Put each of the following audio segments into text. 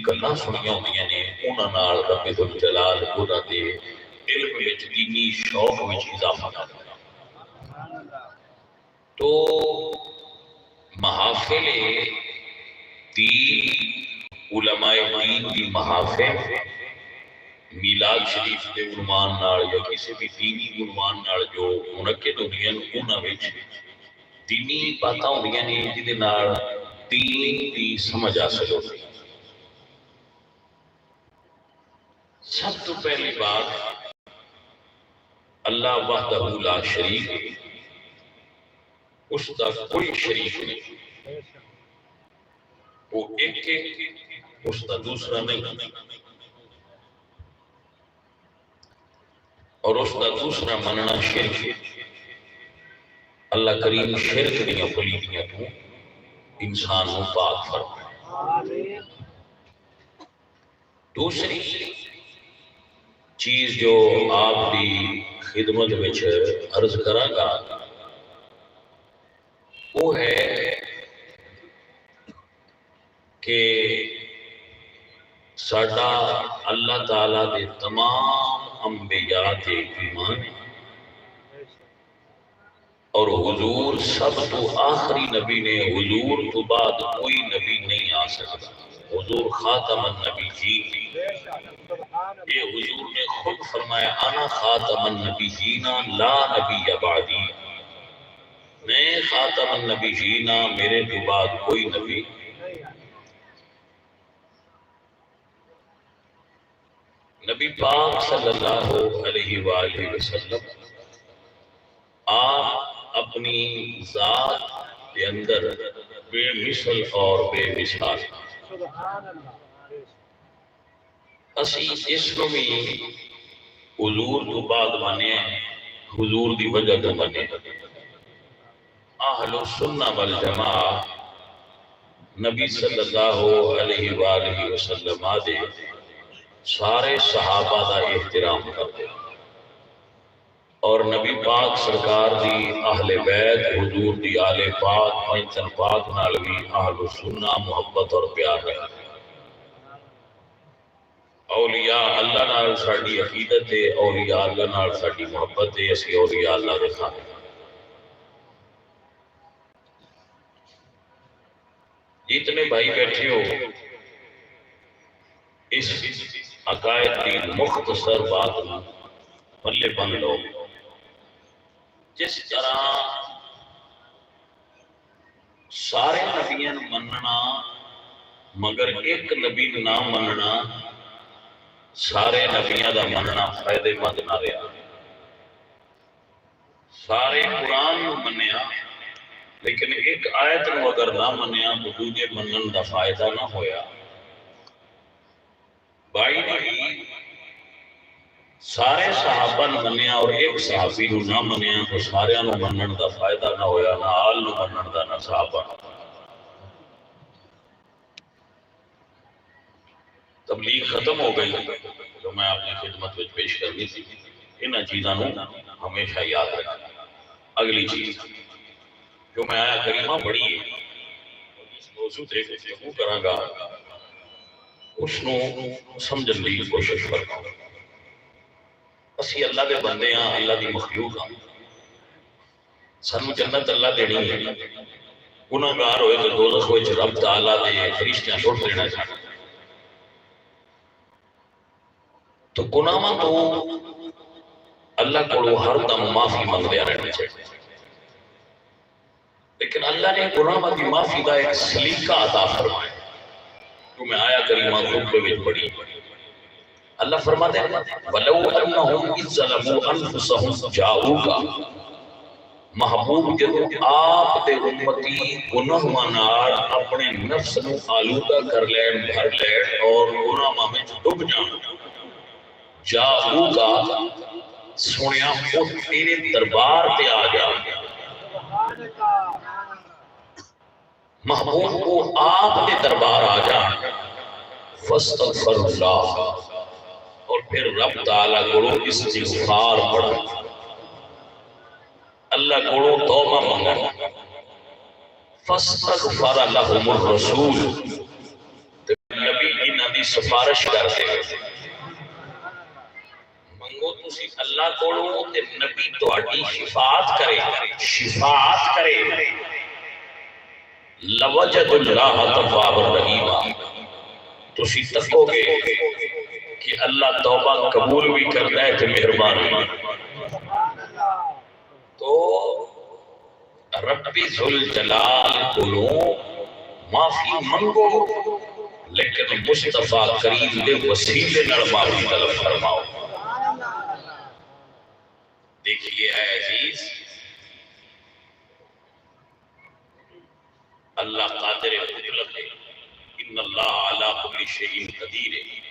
گلاں سنیاں ہوندیاں نے انہاں نال رب ذل جلال انہاں دے علم وچ دینی شوق وچ اضافہ کردا۔ تو محافل دین، علماء دین دی محافل میلاد شریف کے عنوان نال یا کسی بھی دینی عنوان نال جو منعقد ہوندیاں انہاں وچ دینی باتاں ہوندیاں نے جہدے نال دین دی سمجھ حاصل ہوندی۔ سب تو پہلی بات اللہ وحدہ لا شریک ہے، اس کا کوئی شریک نہیں، وہ ایک اس کا دوسرا نہیں، اور اس کا دوسرا مننا شرک ہے۔ اللہ کریم شرک دیاں پلیتیاں تو انسان کو پاک فرمائے۔ دوسری چیز جو آپ دی خدمت وچ عرض کراں گا وہ ہے کہ ساڈا اللہ تعالیٰ دے تمام انبیاء تے ایمان ہے، اور حضور سب تو آخری نبی نے، حضور تو بعد کوئی نبی نہیں آ سکتا، حضور خاتم النبی جی۔ یہ حضور نے خود فرمایا انا خاتم النبی جینا لا نبی بعدی، میں خاتم النبی جینا، میرے تو بعد کوئی نبی۔ نبی پاک صلی اللہ علیہ وآلہ وسلم آپ اپنی ذات کے اندر بے مثل اور بے مثال، اسی جسم بھی حضور تو بعد مانے، حضور دی وجہ تو مانے۔ اہل السنہ والجماعہ نبی صلی اللہ علیہ وآلہ وسلم آدھے سارے صحابہ دا احترام کرتے، اور نبی پاک سرکار دی اہل بیت، حضور دی آل پاک، پنچن پاک نال بھی اہل السنہ محبت اور پیار ہے۔ اولیاء اللہ نال ساڈی عقیدت ہے، اولیاء اللہ نال ساڈی محبت ہے، اسی اولیاء اللہ دے خانے۔ جتنے بھائی بیٹھے ہو، اس عقائد کی مختصر بات پلے بن لو۔ جس طرح سارے نبیاں مننا مگر ایک نبی نہ مننا، سارے نبیاں دا مننا فائدے مند نہ رہا۔ سارے قرآن نو منیا لیکن ایک آیت نو اگر نہ منیا تو دوجے منن دا فائدہ نہ ہویا۔ بائی نہیں سارے صحابہ نو منیا اور ایک صحابی نو نہ منیا تو سارے نو منن دا فائدہ نہ ہویا، نہ آل نو منن دا نہ صحابہ۔ تبلیغ ختم ہو گئی جو میں اپنی خدمت میں پیش کرنی تھی، انہاں چیزاں نو ہمیشہ یاد رکھنا۔ اگلی چیز جو میں آیا کریمہ پڑھی ہے، اس موضوع تے گفتگو کراں گا، اس نو سمجھن دی کوشش کرنا۔ اسی اللہ دے بندے ہاں، اللہ دی مخلوق ہاں، سانو جنت اللہ دینی ہے، گناہگار ہوئے تو دوزخ وچ رب تعالیٰ دے فرشتیاں چھوڑ دینا چاہتا۔ تو گناہاں تو اللہ کو ہر دم معافی منگدے رہنا چاہیے، لیکن اللہ نے گناہاں دی معافی کا ایک سلیقہ عطا فرمایا جو میں آیا کریمہ خطبے میں پڑھی۔ اللہ فرماتے ہیں وَلَوْ أَنَّهُمْ إِذْ ظَلَمُوا أَنفُسَهُمْ جَاءُوكَ، محبوب جدو آپ دے امتی گناہاں نال اپنے نفس نو آلودہ کر لین، بھر لین اور گناہاں میں ڈوب جان، جاءوکا سنیا وہ تیرے دربار تے آ جا، محبوب کو آپ دے دربار آ جا، فاستغفر اللہ، اور پھر رب تعالیٰ کو استغفار پڑھا، اللہ کو توبہ منگا، فاستغفر لهم الرسول، نبی انہاں دی سفارش کرتے ہو منگو تسی اللہ کولوں تے نبی تہاڈی شفاعت کرے لوجد اللہ توابا رحیما تسی تکو گے کہ اللہ توبہ قبول بھی کرتا ہے تے مہربان بھی تو ربی ذوالجلال کولوں معافی منگو لیکن مصطفیٰ کریم دے وسیلے نال معافی طلب فرماؤ دیکھیے اے عزیز اللہ قادر مطلق ہے ان اللہ علی کل شیء قدیر ہے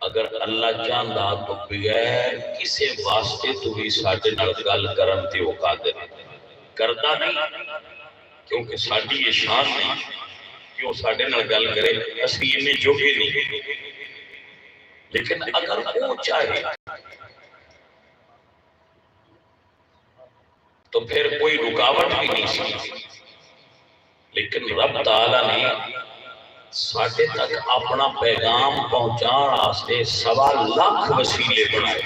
اگر اللہ چاہندا تو بغیر کسی واسطے تو بھی ساڈے نال گل کرن تے وہ قادر ہے کردا نہیں کیونکہ ساڈی یہ شان نہیں کہ وہ ساڈے نال گل کرے اسی انہیں جوگے نہیں لیکن اگر وہ چاہے تو پھر کوئی رکاوٹ بھی نہیں سی لیکن رب تعالیٰ نے ساڈے تک اپنا پیغام پہنچان واسطے 1.25 وسیلے بنائے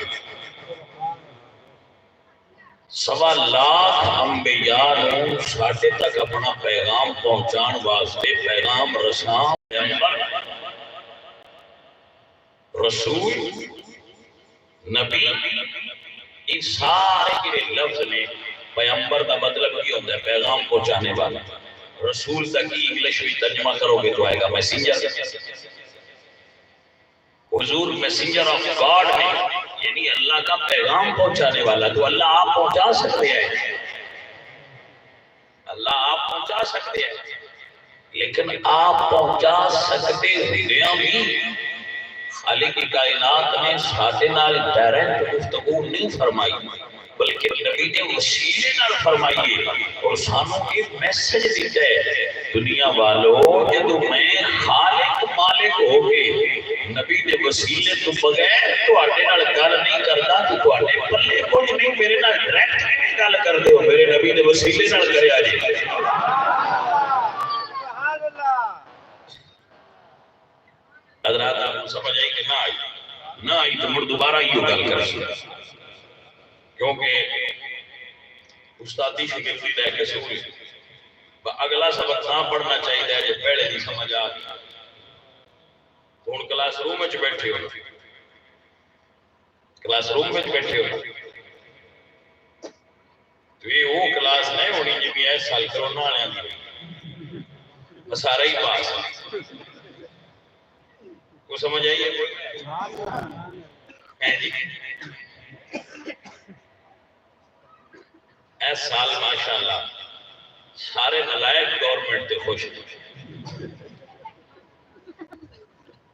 1.25 انبیاء نے ساڈے تک اپنا پیغام پہنچان واسطے پیغام رساں پیغمبر رسول نبی یہ سارے جڑے لفظ نے پیغمبر کا مطلب یہ ہوتا ہے پیغام پہنچانے والا رسول تک کی انگلش میں ترجمہ کرو گے تو آئے گا میسنجر حضور میسنجر آف گاڈ ہے یعنی اللہ کا پیغام پہنچانے والا تو اللہ آپ پہنچا سکتے ہیں اللہ آپ پہنچا سکتے ہیں لیکن آپ پہنچا سکتے ہوئے بھی خالق کی کائنات نے ساتھ نال ڈائریکٹ گفتگو نہیں فرمائی بلکہ نبی نے وسیلے نال فرمائیے اور سانوں ایک میسج دیتا ہے دنیا والو جدو میں خالق مالک ہو گئے نبی نے وسیلے تو بغیر تواڈے نال گل نہیں کردا تو تواڈے پلے کچھ نہیں میرے نال ڈائریکٹ گل کردے ہو میرے نبی نے وسیلے نال کریا جی سبحان اللہ حضرات آپ کو سمجھ آئی کہ نہ آئی تو مڑ دوبارہ یہ گل کریں کیونکہ استادی شکلتی لے کے سوئی اگلا سبق نہ پڑھنا چاہیے ہے جو پہلے نہیں سمجھ آ گیا ہوں کلاس روم میں بیٹھے ہوئے کلاس روم میں بیٹھے ہوئے تو یہ وہ کلاس نہیں ہونی جی بھی ایس سال کرونا والے دی سارا ہی پاس کو سمجھ آئیے ایس سال ماشاءاللہ سارے نلائق گورنمنٹ تے خوش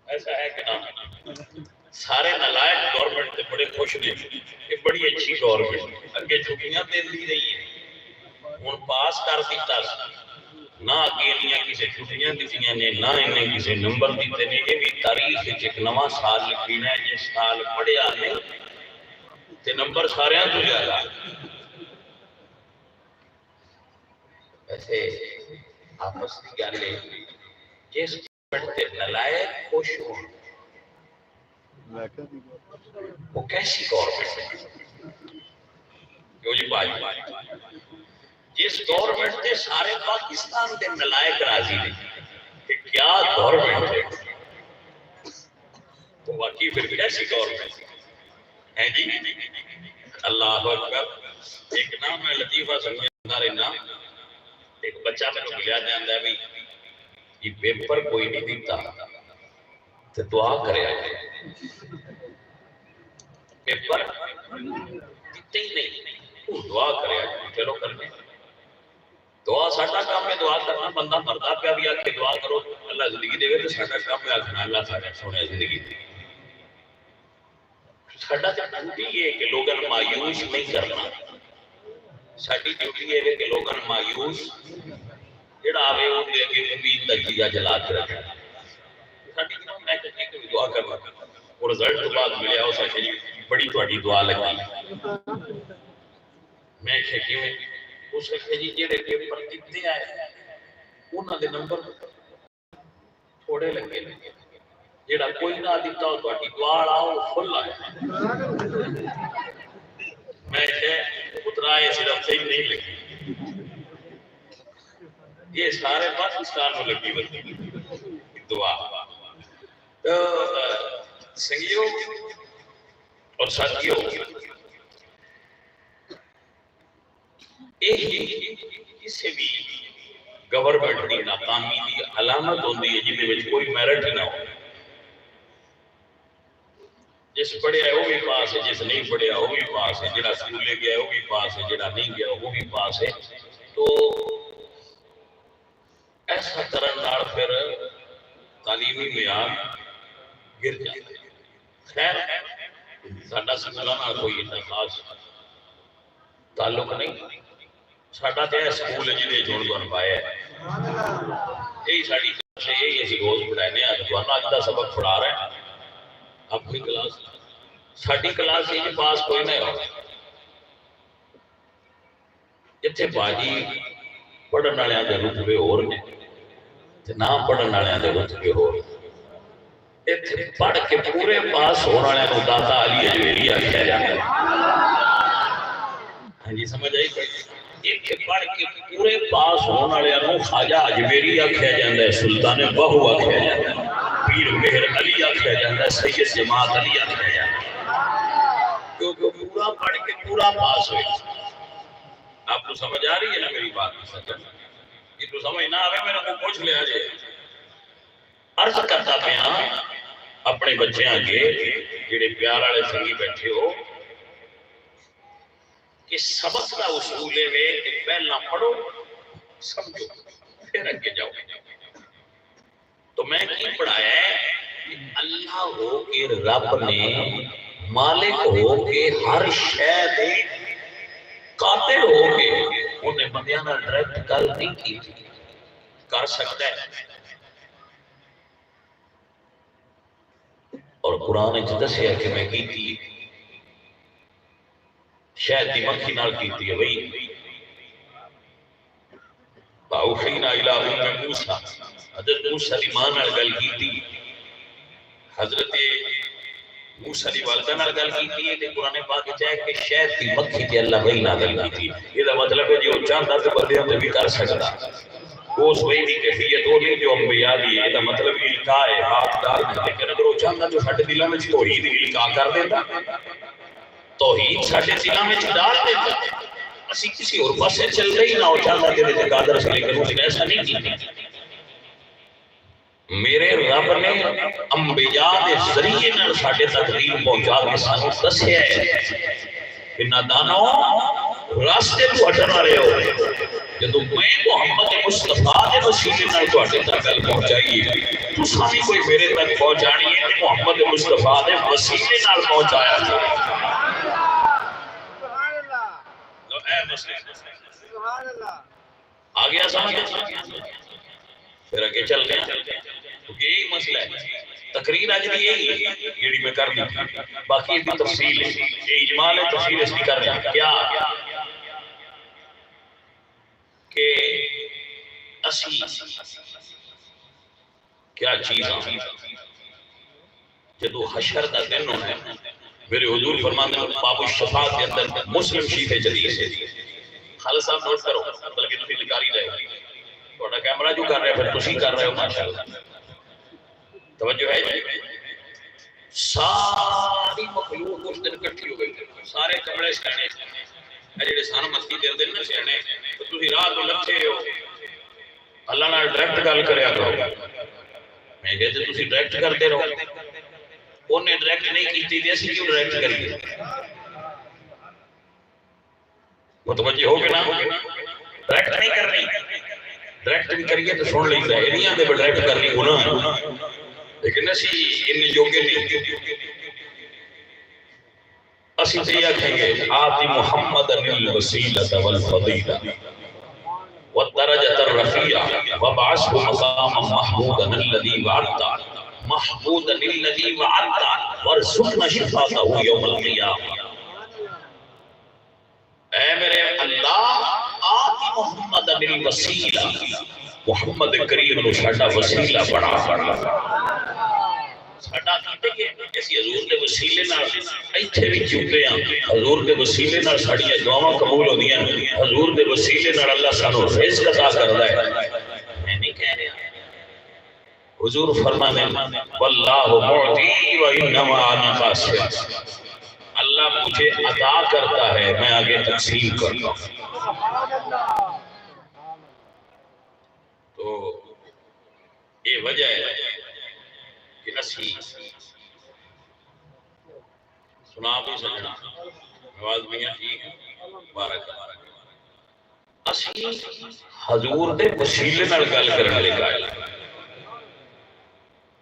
ایسا ہے کہ نہ سارے نلائق گورنمنٹ تے بڑے خوش نے کہ بڑی اچھی گورنمنٹ اگے چھٹیاں دے دی رہی ہے ہن پاس کر دیتا نہ اگے انیاں کسے چھٹیاں دتیاں نے نہ انہیں کسے نمبر دیتے نے یہ بھی تاریخ وچ ایک نواں سال لکھنا ہے جس سال پڑھیا نہیں تے نمبر سارے تو زیادہ ویسے آپس کی گل ہے جس پڑھتے نلائق خوش ہوں وہ کیسی گورنمنٹ ہے کیوں جی بھائی جس گورنمنٹ نے سارے پاکستان کے نلائق راضی نے کہ کیا گورنمنٹ ہے تو واقعی پھر کیسی گورنمنٹ ہے جی اللہ اکبر ایک نام ہے لطیفہ سمجھنا رہنا ایک بچہ میں نے ملیا جاندہ ہے بھی یہ پیپر کوئی نہیں دیتا تو دعا کرے آئے پیپر دیتے ہی نہیں دعا کرے آئے چلو کرنے دعا ساٹا کام میں دعا کرنا بندہ مردہ پہ بھی آکے دعا کرو اللہ زندگی دے گئے تو ساٹا کام میں آکھنا اللہ ساٹا سونے زندگی دے ساٹا ڈیوٹی یہ ہے کہ لوگاں مایوس نہیں کرنا ساٹی ڈیوٹی یہ ہے کہ لوگاں مایوس جڑا آوے وہ دے کے امید دا دیا جلا کے رکھنا ساٹی جنہوں میں کہتے کہ دعا کرنا اور رزلٹ تو بعد ملے آؤ ساٹی جی بڑی تواڈی دعا لگی میں کہتی ہوں اس کے جی جڑے پیپر دیتے آئے انہاں دے نمبر تھوڑے لگے جڑا کوئی نہ دیتا ہو تہاڈی دعا آؤ فل آئے میں کہ اترائے صرف صحیح نہیں لگی یہ سارے پاکستان میں لگی ہوئی دعا تو سنگیو اور ساتھیو یہی کسی بھی گورنمنٹ کی ناکامی کی علامت ہوتی ہے جن میں کوئی میرٹ ہی نہ ہو جس پڑھیا ہے وہ بھی پاس ہے جس نہیں پڑھیا وہ بھی پاس ہے جڑا سکولے گیا وہ بھی پاس ہے جڑا نہیں گیا وہ بھی پاس ہے تو ایسا کرنا پھر تعلیمی معیار گر جاتا ہے خیر ساڈا سکولاں نال کوئی خاص تعلق نہیں ساڈا تے سکول جہدے جون بن پایا ہے یہی ساری یہی اسی روز پڑھانے اج تھانوں اج دا سبق پڑھا رہے ہیں اپنی کلاس ساڈی کلاس یہ پاس کوئی نہیں ہو جتھے باجی پڑھن والے دے رتبے ہور نے تے نہ پڑھن والے دے رتبے ہور ایتھے پڑھ کے پورے پاس ہون والے نوں داتا علی اجویری آکھیا جاندا ہے ہاں جی سمجھ آئی ایتھے پڑھ کے پورے پاس ہون والے نوں خواجہ اجویری آکھیا جاندا ہے سلطان بہو آکھیا جاندا ہے پیر مہر علی آکھیا جاندا ہے سید جماعت علی آکھیا جاندا ہے کیونکہ پورا پڑھ کے پورا پاس ہوئے آپ کو سمجھ آ رہی ہے نا میری بات یہ تو سمجھ نہ آئے میرے کو پوچھ لیا جائے عرض کرتا پیا اپنے بچے آگے جڑے پیار والے سنگی بیٹھے ہو کہ سبق کا اصول ہے کہ پہلا پڑھو سمجھو پھر اگے جاؤ تو میں کی پڑھایا ہے کہ اللہ ہو کہ رب نے مالک ہو کہ ہر شے دے قادر ہو کے انہیں بندیاں نال ڈائریکٹ گل نہیں کی کر سکتا ہے اور قرآن وچ دسیا کہ میں کیتی شاید دی مکھی نال کیتی ہے بھائی باوحینا الی ام موسیٰ حضرت موسیٰ دی ماں نال گل کیتی حضرت موسیٰ دی والدہ نال گل کیتی ہے تے قرآن پاک وچ ہے کہ شاید دی مکھی تے اللہ وہی نازل کیتی یہ دا مطلب ہے جو چاہتا تے بندے تے بھی کر سکتا اس وہی دی کیفیت وہ نہیں جو انبیاء دی ہے دا مطلب القاء ہے ہاتھ ڈال لیکن اگر وہ چاہتا تو ساڈے دلاں وچ توحید القاء کر دیتا توحید ساڈے دلاں وچ ڈال دیتا اسی کسی اور پاسے چل رہی نہ ہو چاہتا کہ تے قادر سے لیکن اس نے ایسا نہیں کیتا میرے رب نے انبیاء دے ذریعے نال ساڈے تک دین پہنچا کے سانوں دسیا ہے کہ نادانو راستے تو ہٹن والے ہو جدوں میں محمد مصطفیٰ دے وسیلے نال تواڈے تک گل پہنچائی ہے تساں بھی کوئی میرے تک پہنچانی ہے کہ محمد مصطفیٰ دے وسیلے نال پہنچایا جائے سبحان اللہ لو اے مسلم سبحان اللہ آ گیا سمجھ پھر آگے چل گیا کیونکہ یہی مسئلہ ہے تقریر آج بھی یہی ہے جیڑی میں کر دی باقی بھی تفصیل ہے یہ اجمال ہے تفصیل اس کی کر رہے ہیں کیا کہ اسی کیا چیز ہیں جدو حشر دا دن ہونا ہے میرے حضور فرماتے ہیں باب الشفاعت کے اندر مسلم شریف جدید ہے خالد صاحب نوٹ کرو بلکہ تھی لکاری رہے تھوڑا کیمرہ جو کر رہے ہیں پھر تسی کر رہے ہو ماشاءاللہ توجہ ہے جی ساری مخلوق اس دن کٹھی ہو گئی سارے کمرے سیانے جڑے سان مستی دے دن نہ سیانے تو تسی رات کو لکھے ہو اللہ نال ڈائریکٹ گل کریا کرو میں کہتے تسی ڈائریکٹ کرتے رہو انہیں ڈائریکٹ نہیں کیتی تے اسی کیوں ڈائریکٹ کریے متوجہ ہو گے نا ڈائریکٹ نہیں کرنی ڈائریکٹ بھی کریے تو سن لیں گے نہیں آتے ڈائریکٹ کرنی گناہ لیکن اسی ان جوگے نہیں اسی تے آکھیں گے آتی محمد الوسیلۃ والفضیلہ والدرجۃ الرفیعہ وابعثہ مقاما محمودا الذی وعدتہ محمودا الذی وعدتہ وارزقنا شفاعتہ یوم القیامہ اے میرے اللہ آتی محمد الوسیلہ محمد کریم نو ساڈا وسیلہ بنا ساڈا کیتے کہ اسی حضور دے وسیلے نال ایتھے بھی جھکے ہاں، حضور دے وسیلے نال ساڈیاں دعاواں قبول ہوندیاں، حضور دے وسیلے نال اللہ سانو رزق عطا کردا ہے۔ میں نہیں کہہ رہا، حضور فرمانے واللہ معطی و انما انا قاسم، اللہ مجھے عطا کرتا ہے، میں آگے تقسیم کرتا ہوں۔ تو یہ وجہ ہے کہ اسی سنا بھی سکنا آواز میاں ٹھیک بارک اسی حضور دے وسیلے نال گل کرنے والے قائل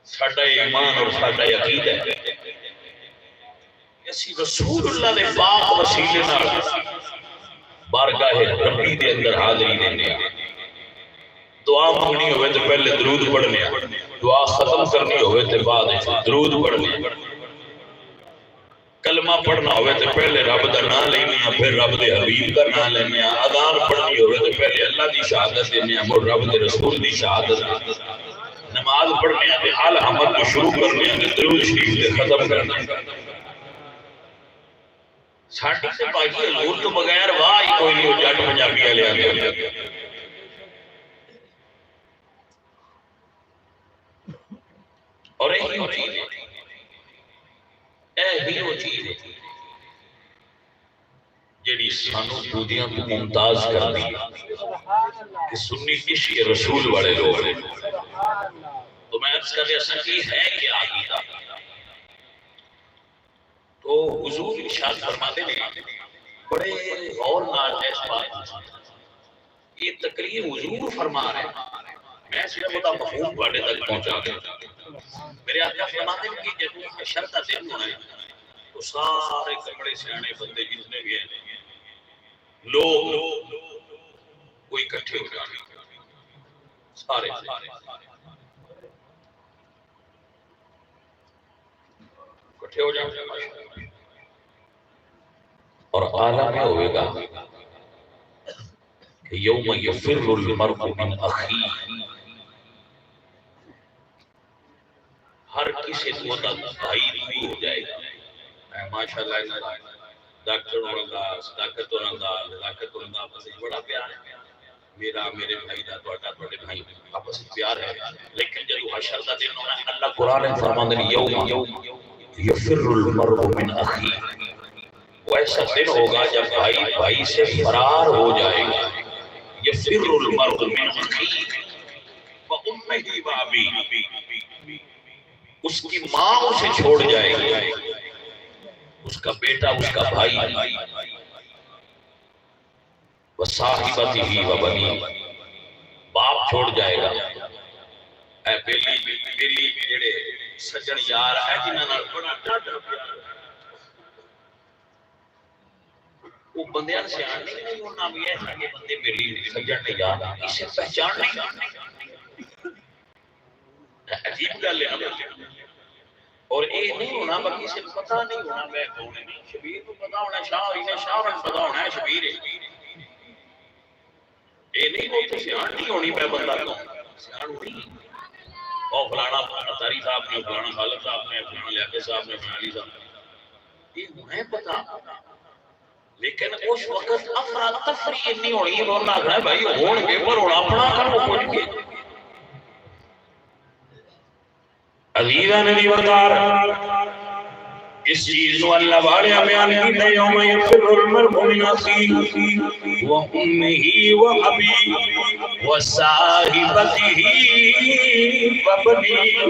ساڈا ایمان اور ساڈا عقیدہ ہے اسی رسول اللہ دے پاک وسیلے نال بارگاہ ربی دے اندر حاضری دینے دعا مانگنی ہوئے تو پہلے درود پڑھنے، دعا ختم کرنی ہوئے تو بعد درود پڑھنے، کلمہ پڑھنا ہوئے تو پہلے رب دا نام لینا، پھر رب دے حبیب دا نام لینا، اذان پڑھنی ہوئے تو پہلے اللہ دی شہادت دینا، پھر رب دے رسول دی شہادت دینا، نماز پڑھنے تے حال حمد کو شروع کرنے تے درود شریف تے ختم کرنے۔ ساڈی تے بھائی حضور تو بغیر واہ ہی کوئی نہیں، جٹ پنجابی والے آندے اور یہی وہ چیز ہے، یہی وہ چیز ہے جیڑی سانو دودیاں کو ممتاز کر دی کہ سنی عشق رسول والے لوگ ہیں۔ تو میں عرض کر رہا کہ ہے کیا عقیدہ؟ تو حضور ارشاد فرماتے ہیں بڑے غور نال اس بات، یہ تقریر حضور فرما رہے ہیں، میں صرف بتا مفہوم پڑھنے تک پہنچا گیا۔ میرے آقا فرماتے ہیں کہ جب حشر کا دن ہونا ہے تو سارے کپڑے سیانے بندے جتنے بھی ہیں لوگ وہ اکٹھے ہو جانے، سارے اکٹھے ہو جانے اور عالم میں ہوئے گا کہ یوم یفر المرء من اخیہ، ہر کسی کو بھائی دور ہو جائے گا۔ ماشاءاللہ ڈاکٹر ہونا دا، صداقت ہونا دا، لداقت ہونا دا، آپس بڑا پیار ہے، میرا میرے بھائی دا، توڑے بھائی آپس پیار ہے، لیکن جب حشر دا دن ہونا ہے اللہ قرآن فرماندے ہیں یوم یفر المرء من اخیہ، وہ ایسا دن ہوگا جب بھائی بھائی سے فرار ہو جائے گا۔ یفر المرء من اخیہ وامہ وابیہ، اس کی ماں اسے چھوڑ جائے گی، اس کا بیٹا، اس کا بھائی، وصاحبتہ وبنیہ، باپ چھوڑ جائے گا۔ اے بیلی جڑے سجن یار ہے جنہاں نال بڑا ڈاڈا پیار، وہ بندیاں سے آنے نہیں ہونا بھی ہے کہ بندے بیلی سجن نے یار اسے پہچان نہیں، عجیب گل ہے۔ اور یہ نہیں ہونا باقی سے پتہ نہیں ہونا میں کون ہے، شبیر کو پتہ ہونا، شاہ انہیں شاہ کو پتہ ہونا ہے شبیر ہے، یہ نہیں ہوتی سیان نہیں ہونی میں بندہ کون سیان ہونی اور فلانا اتاری صاحب نے، فلانا خالق صاحب نے، فلانا لیاقت صاحب نے، فلانا علی صاحب، یہ ہمیں پتہ، لیکن اس وقت افراتفری نہیں ہونی، وہ نہ ہے بھائی ہون گے پر ہونا اپنا کرو کچھ کے عزیزہ نے دیوردار اس چیز کو اللہ واڑیا بیان کیتا یوم یفر المرء من اخیہ وامہ وابیہ وصاحبتہ وبنیہ،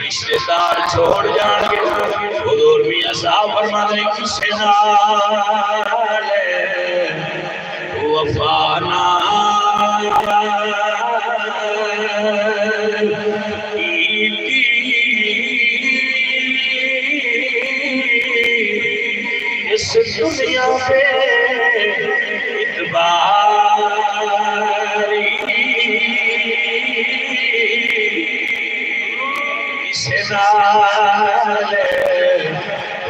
رشتہ دار چھوڑ جان گے، حضور میاں صاحب فرماتے ہیں کسے نال وفانا اس دنیا پہ اتباری اسے نال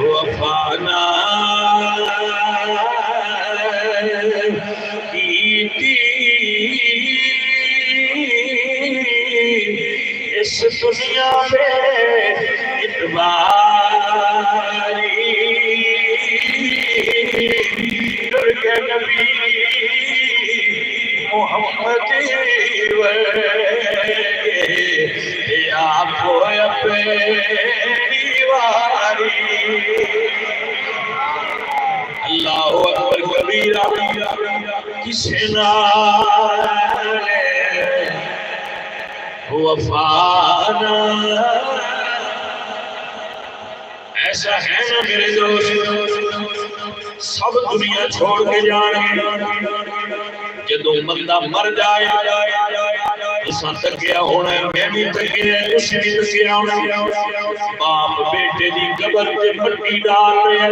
وفانا کیتی اس دنیا میں اتباری درگہ نبی محمد آپ کو اپنی واری اللہ اکبر کبیرہ کسے نالے وفانا ایسا ہے نا میرے دوست سب دنیا چھوڑ کے جانے جدو بندہ مر جائے اساں تکیا ہونا ہے میں بھی تکیا ہے اس بھی تکیا ہونا باپ بیٹے دی قبر تے مٹی ڈال رہے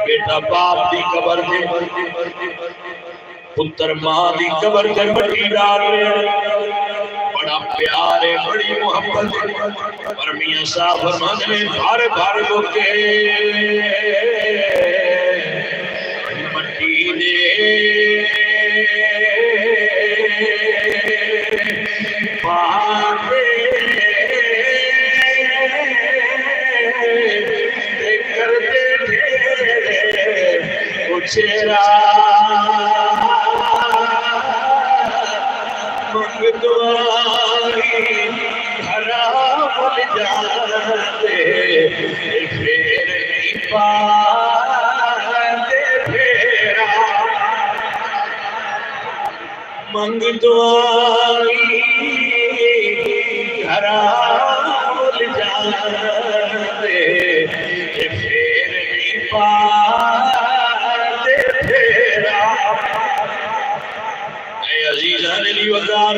بیٹا باپ دی قبر تے پتر ماں دی قبر تے مٹی ڈال رہے بڑا پیار ہے بڑی محبت پر میاں صاحب فرماتے ہیں بھارے بھارے لوکے مٹی دے پاتے کرتے تھے چہرہ مقدواری حرام جاتے پھر نہیں پاتے پھیرا منگ دعائی حرام جاتے پھر نہیں پاتے پھیرا اے عزیزان علی وقار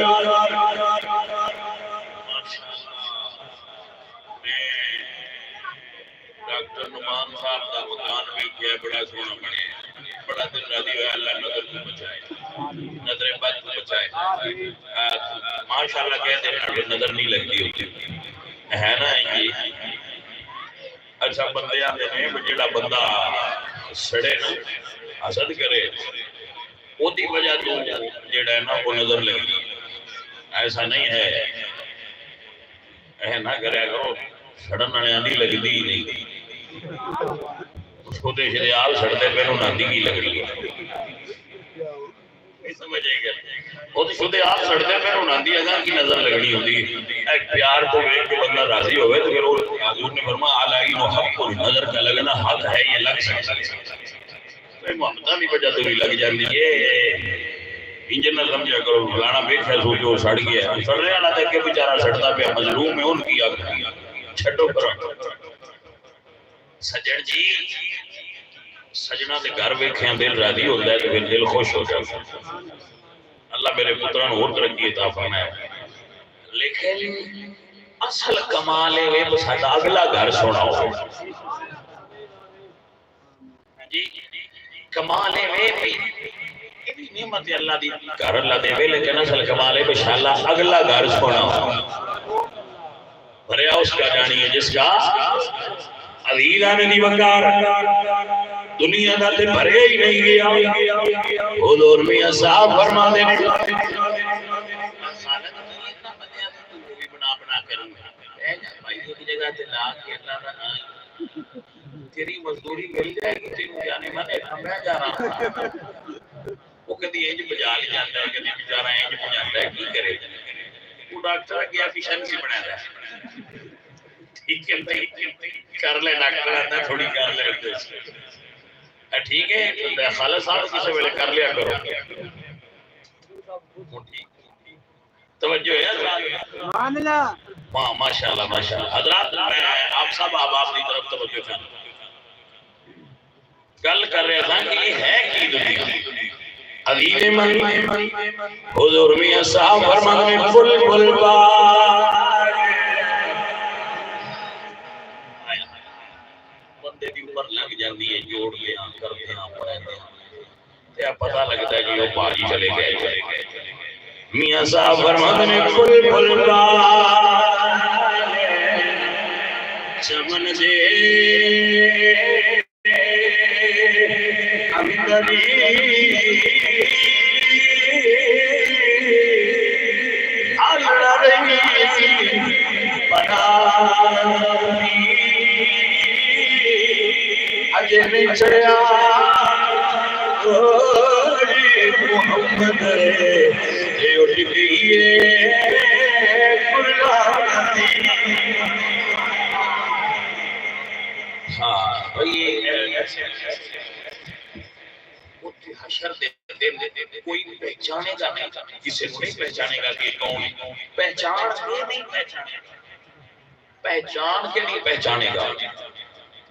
ڈاکٹر نعمان صاحب کا مکان بھی کیا بڑا سونا بنے بڑا دل راضی ہے اللہ نظر کو بچائے نظر بد کو بچائے ماشاءاللہ کہتے ہیں نظر نہیں لگتی ہوتی ہے نا یہ اچھا بندے آتے ہیں جڑا بندہ سڑے نا حسد کرے وہ دی وجہ تو جڑا ہے نا وہ نظر لگی ایسا نہیں ہے نہ کرے کرو سڑن والے نہیں لگتی ہی نہیں اس کو تو اشتعال سڑتے پہ انہوں نے کی لگ رہی ہے وہ تو اشتعال سڑتے پہ انہوں نے کی نظر لگنی ہوتی ایک پیار کو دیکھ کے بندہ راضی ہوئے تو پھر حضور نے فرمایا اعلی حق کو نظر کا لگنا حق ہے یہ لگ سکتا ہے محمدہ بھی وجہ تو لگ جاتی ہے انجن نہ سمجھا کرو فلانا بیٹھا سوچو سڑ گیا سڑنے والا دیکھ کے بیچارہ سڑتا پہ مظلوم ہے ان کی آگ چھٹو کرو سجن جی سجنا دے گھر ویکھیں دل راضی ہوتا ہے تو پھر دل خوش ہو جاتا اللہ میرے پتران اور ترقی عطا فرمائے لیکن اصل کمال ہے بس اگلا گھر سونا ہو جی کمال ہے بھی نعمت اللہ دی گھر اللہ دے وے لیکن اصل کمال ہے انشاءاللہ اگلا گھر سونا ہو بھریا اس کا جانی ہے جس کا عزیزان دی وقار دنیا دا تے بھرے ہی نہیں گیا حضور میاں صاحب فرما دے بنا کروں بھائی ایک جگہ تے لا کے اللہ دا نام تیری مزدوری مل جائے گی تینوں جانے میں جا رہا ہوں وہ کدی انج بجا لے جاتا ہے کدی بیچارہ انج بجاتا ہے کی کرے وہ ڈاکٹر گیا فیشن سی بنا رہا ہے ٹھیک ہے کر لے ڈاکٹر آتا تھوڑی کر لے ٹھیک ہے خالد صاحب کسی ویلے کر لیا کرو توجہ ہے ماشاءاللہ ماشاءاللہ حضرات میں آپ سب آپ کی طرف توجہ کریں گل کر رہے تھا کہ یہ ہے کی دنیا عزیز من حضور میاں صاحب فرماتے ہیں بل بل بندے دی اوپر لگ جاندی ہے جوڑ کے کرتے ہیں پڑھتے ہیں تے پتہ لگتا ہے کہ وہ باجی چلے گئے میاں صاحب فرماتے ہیں بل بل چمن دے اندری اجے نہیں چڑھیا محمد اے اٹھ گئی حشر دے کوئی پہچانے گا نہیں، کسی کو نہیں پہچانے گا کہ کون پہچان کے نہیں پہچانے گا، پہچان کے نہیں پہچانے گا،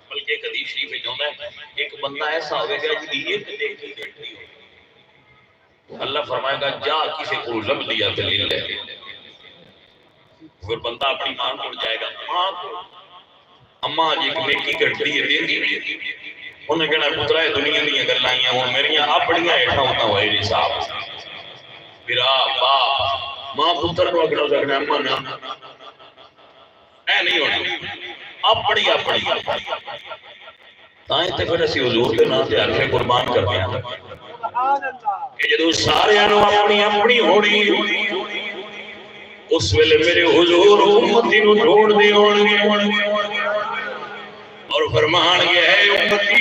بلکہ ایک حدیث شریف میں جانا ہے ایک بندہ ایسا ہوئے گا جی یہ دیکھتی دیکھتی ہو، اللہ فرمائے گا جا کسی کو لب دیا دلیل لے، پھر بندہ اپنی ماں کو جائے گا، ماں کو اماں جی ایک نیکی کرتی ہے دین دی انہیں کہنا پترا ہے دنیا نہیں اگر لائیاں ہوں میری اپنیاں ایٹھا ہوتا ہوئے جی صاحب میرا باپ ماں پتر کو اگڑا سکنا اماں نا اے نہیں ہونا اپنی اپنی تائیں تے پھر اسی حضور کے نام تے عرفے قربان کرتے ہیں کہ جدو سارے انو اپنی اپنی ہونی اس ویلے میرے حضور امتی نو چھوڑ دی ہونگے اور فرمان گیا ہے امتی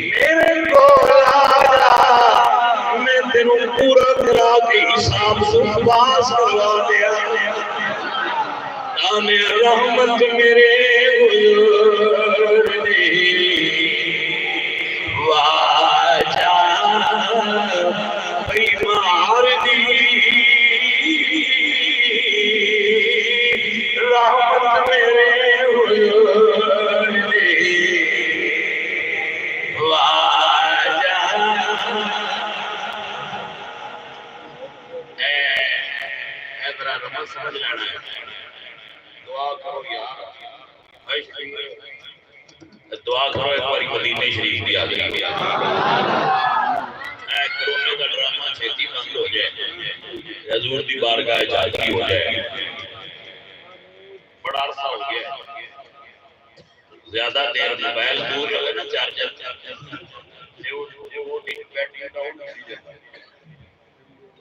میرے کو آجا میں تینوں پورا کرا کے حساب سے باس کروا دیا تانے رحمت میرے حضور دی واجہ بیمار دی رحمت میرے سمجھ لینا ہے دعا کرو یار دعا کرو ایک باری مدینے شریف کی حاضری میں کرونے کا ڈرامہ چھیتی بند ہو جائے حضور دی بارگاہ حاضری ہو جائے بڑا عرصہ ہو گیا زیادہ دیر موبائل دور رہے نا چارجر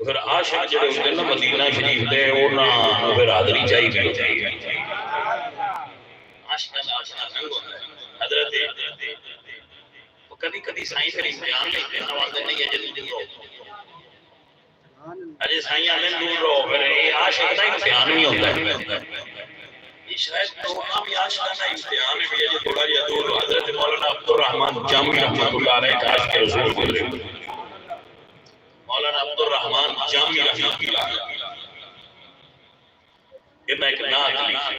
پھر عاشق جڑے ہوتے نا مدینہ شریف دے انہاں پھر حاضری چاہیے عاشق رنگ ہوتا ہے حضرت کدی کدی سائیں پھر امتحان لیتے ہیں نوازے نہیں ہے جدو دور رہو اجے سائیں آنے دور رہو پھر یہ عاشق کا امتحان نہیں ہوتا ہے یہ شاید تو عام عاشق کا امتحان بھی ہے جو تھوڑا جہا دور رہو حضرت مولانا عبدالرحمن جامی رحمۃ اللہ علیہ کا عاشق رسول گزرے مولانا عبدالرحمن جامی رحمۃ اللہ انہیں ایک نعت لکھی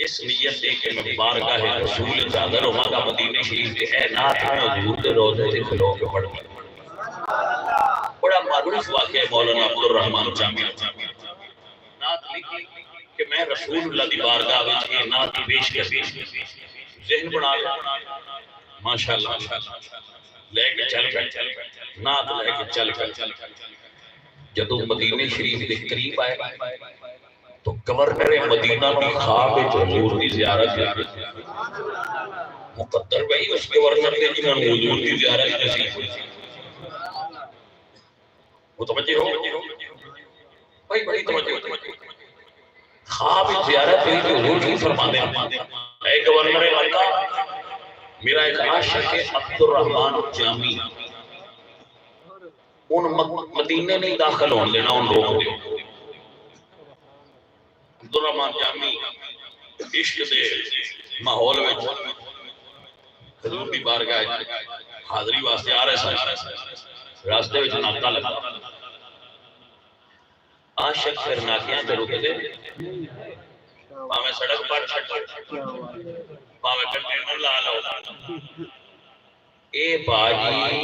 اس نیت سے کہ میں بارگاہ رسول حاضر ہوں گا مدینہ شریف کے اے نعت میں حضور کے روزے سے کھلو کے پڑھ بڑا معروف واقعہ ہے مولانا عبدالرحمن جامی نعت لکھی کہ میں رسول اللہ دی بارگاہ وچ یہ نعت پیش کر ذہن بنا لیا ماشاءاللہ لے کے چل کر نعت لے کے چل کر جدو مدینہ شریف کے قریب آئے تو گورنر مدینہ نے خواب حضور کی زیارت کی مقدر بھائی اس گورنر نے جنہوں نے حضور کی زیارت نصیب ہوئی وہ توجہ ہو بھائی بڑی توجہ ہو خواب زیارت ہوئی کہ حضور کی فرما دیں اے گورنر مکہ میرا ایک عاشق ہے عبدالرحمن جامی ان مدینے نہیں داخل ہون دینا ان روک دے عبدالرحمن جامی عشق دے ماحول میں حضور دی بارگاہ حاضری واسطے آ رہے سن راستے میں ناکہ لگا عاشق پھر ناکیاں تے رک دے پاویں سڑک پر چھٹ پاویں کنٹینر لا لو اے باجی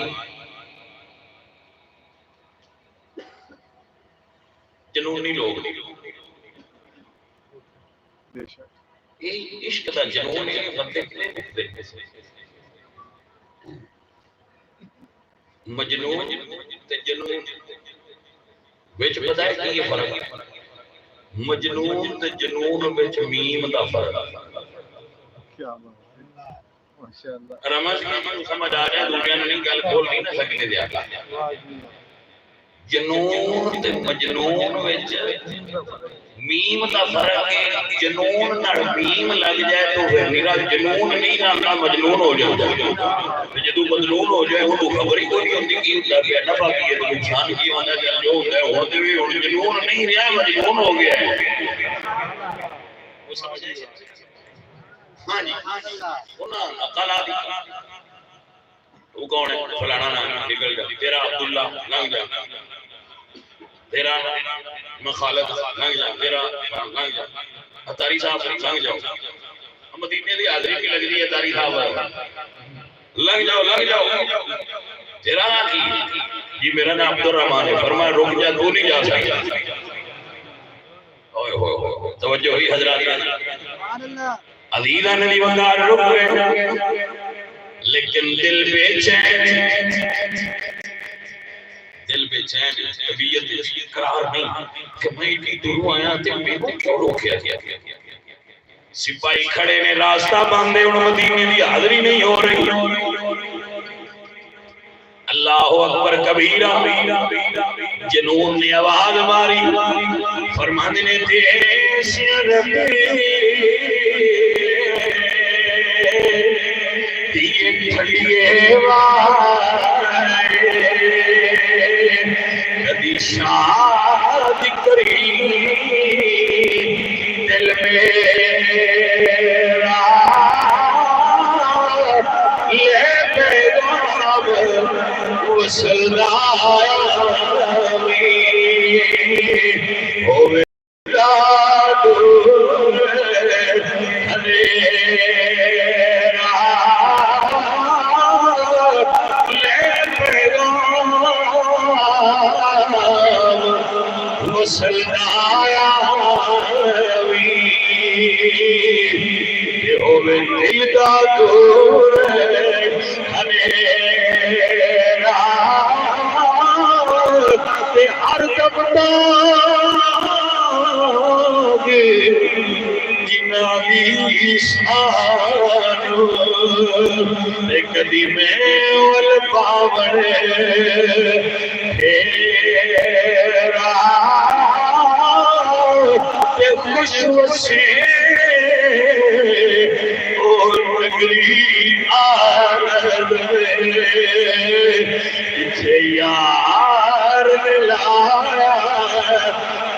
جنونی لوگ یہ عشق دا جنون ہے بندے کنے مختلف مجنون تے جنون وچ پتہ ہے کہ یہ فرق ہے مجنون تے جنون وچ میم دا فرق کیا بات ہے ماشاءاللہ رمض کی سمجھ آ جائے دنیا نہیں گل کھول نہیں نہ سکتے دیا جنون تے مجنون وچ میم دا فرق ہے جنون نال میم لگ جائے تو پھر میرا جنون نہیں رہتا مجنون ہو جاتا ہے جدو مجنون ہو جائے وہ خبر ہی کوئی نہیں ہوتی کی ہوتا ہے نفع کی ہے نقصان کی ہوتا ہے جو ہوتا ہے ہوتے بھی ہوں جنون نہیں رہا مجنون ہو گیا ہے وہ سمجھ رہے ہاں جی انہاں عقل آ دی وہ کون ہے فلانا نام نکل جا تیرا عبداللہ لنگ جا تیرا مخالد لنگ جا تیرا لنگ جا اتاری صاحب لنگ جاؤ مدینے دی حاضری کی لگ رہی ہے اتاری صاحب لنگ جاؤ تیرا نام کی جی میرا نام عبدالرحمن ہے فرمایا رک جا تو نہیں جا سکتا توجہ ہوئی حضرات عزیزہ نے وقار رک گئے لیکن دل بے چین طبیعت قرار نہیں کہ میں اتنی دور آیا تے میں کو کیوں روکیا گیا سپاہی کھڑے نے راستہ باندھے ان مدینے دی حاضری نہیں ہو رہی اللہ اکبر کبیرہ جنون نے آواز ماری فرمانے نے دیش ربی دیئے کھڑیے وائے کدی شاد کری دل میرا یہ پیغام وصلامی ہوئے دور سلدایا ہوئے دل دا دور ہمیرا تے ہر دبتا گے جنابی شانو تے کدی میں ول پاوڑے خوشو سے اور مگری آرد جے یار ملایا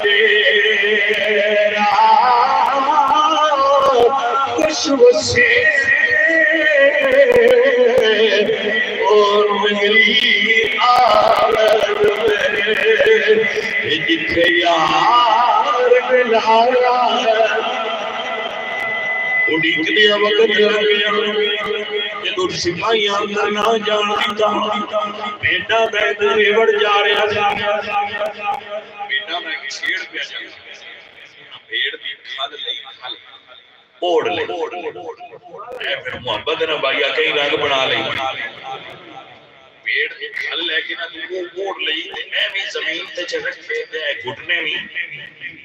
تیرا خوشو سے اور مگری آرد جتھے یار ملایا اڑیک دیا وقت لگیا جدو سپاہیاں اندر نہ جان دیتا بیٹا دید ریوڑ جا رہا تھا بیٹا میں چھیڑ پہ جا بھیڑ دی کھال لئی کھال اوڑ لئی اے پھر محبت نہ بھائیا کئی رنگ بنا لئی پیڑ کھل لے کے نہ وہ موڑ لئی اے بھی زمین تے چڑھ کے تے گھٹنے بھی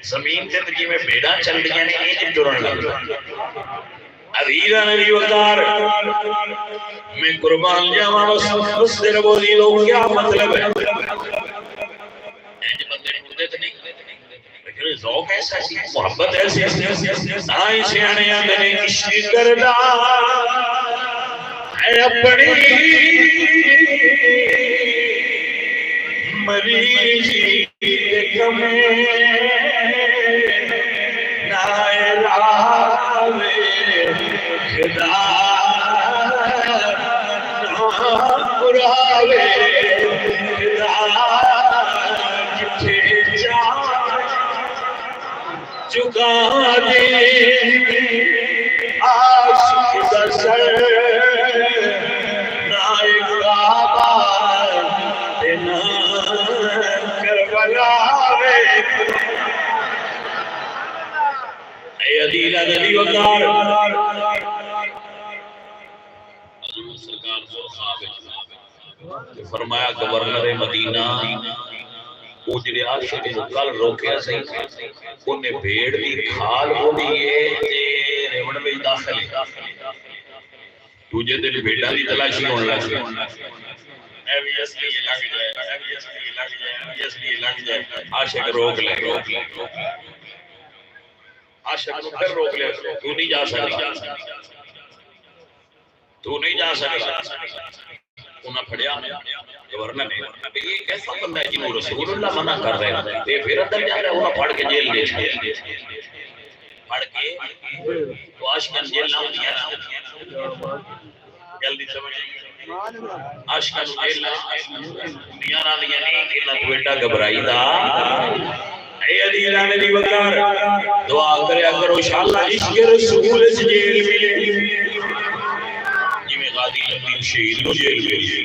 زمین تے جی میں بیڑا چل گیا نے اے ٹرن لگ عزیزہ نبی وقار میں قربان جاواں بس تیرے بولی لو کیا مطلب ہے انج بندے ٹردے تے نہیں لیکن ذوق ایسا سی محبت ایسی سائیں سیانے آندے نے عشق کردا اے اپنی مریضی کمے نائے راوے خدا پراوے خدا جتھے جا چکا دے عاشق دا سر نائے کعبہ دینا کربلاوے اے عدیلہ نبی وقار حضور سرکار فرمایا گورنر مدینہ وہ جڑے عاشق کل روکیا سی انہیں بھیڑ دی کھال ہو دیئے تے ریوڑ میں داخل ہے تجھے دل بھیڑا دی تلاشی ہونے لگے عاشق روک لے عاشق کو پھر روک لے تو نہیں جا سکتا تو نہیں جا سکتا انہیں پھڑیا گورنر نے یہ کیسا بندہ ہے جنہوں رسول اللہ منع کر رہے ہیں یہ پھر اندر جا رہا ہے انہیں پھڑ کے جیل لے پڑھ کے تو عاشقان جیل نہ ہوتی ہے جلدی سمجھ عاشقان جیل نہ دنیا نہ لیا نہیں انہاں تو ایڈا گھبرائی دا اے علی لانے دی وقار دعا کریا کرو انشاءاللہ عشق رسول اس جیل ملے جی میں غادی لمبی شہید کو جیل ملے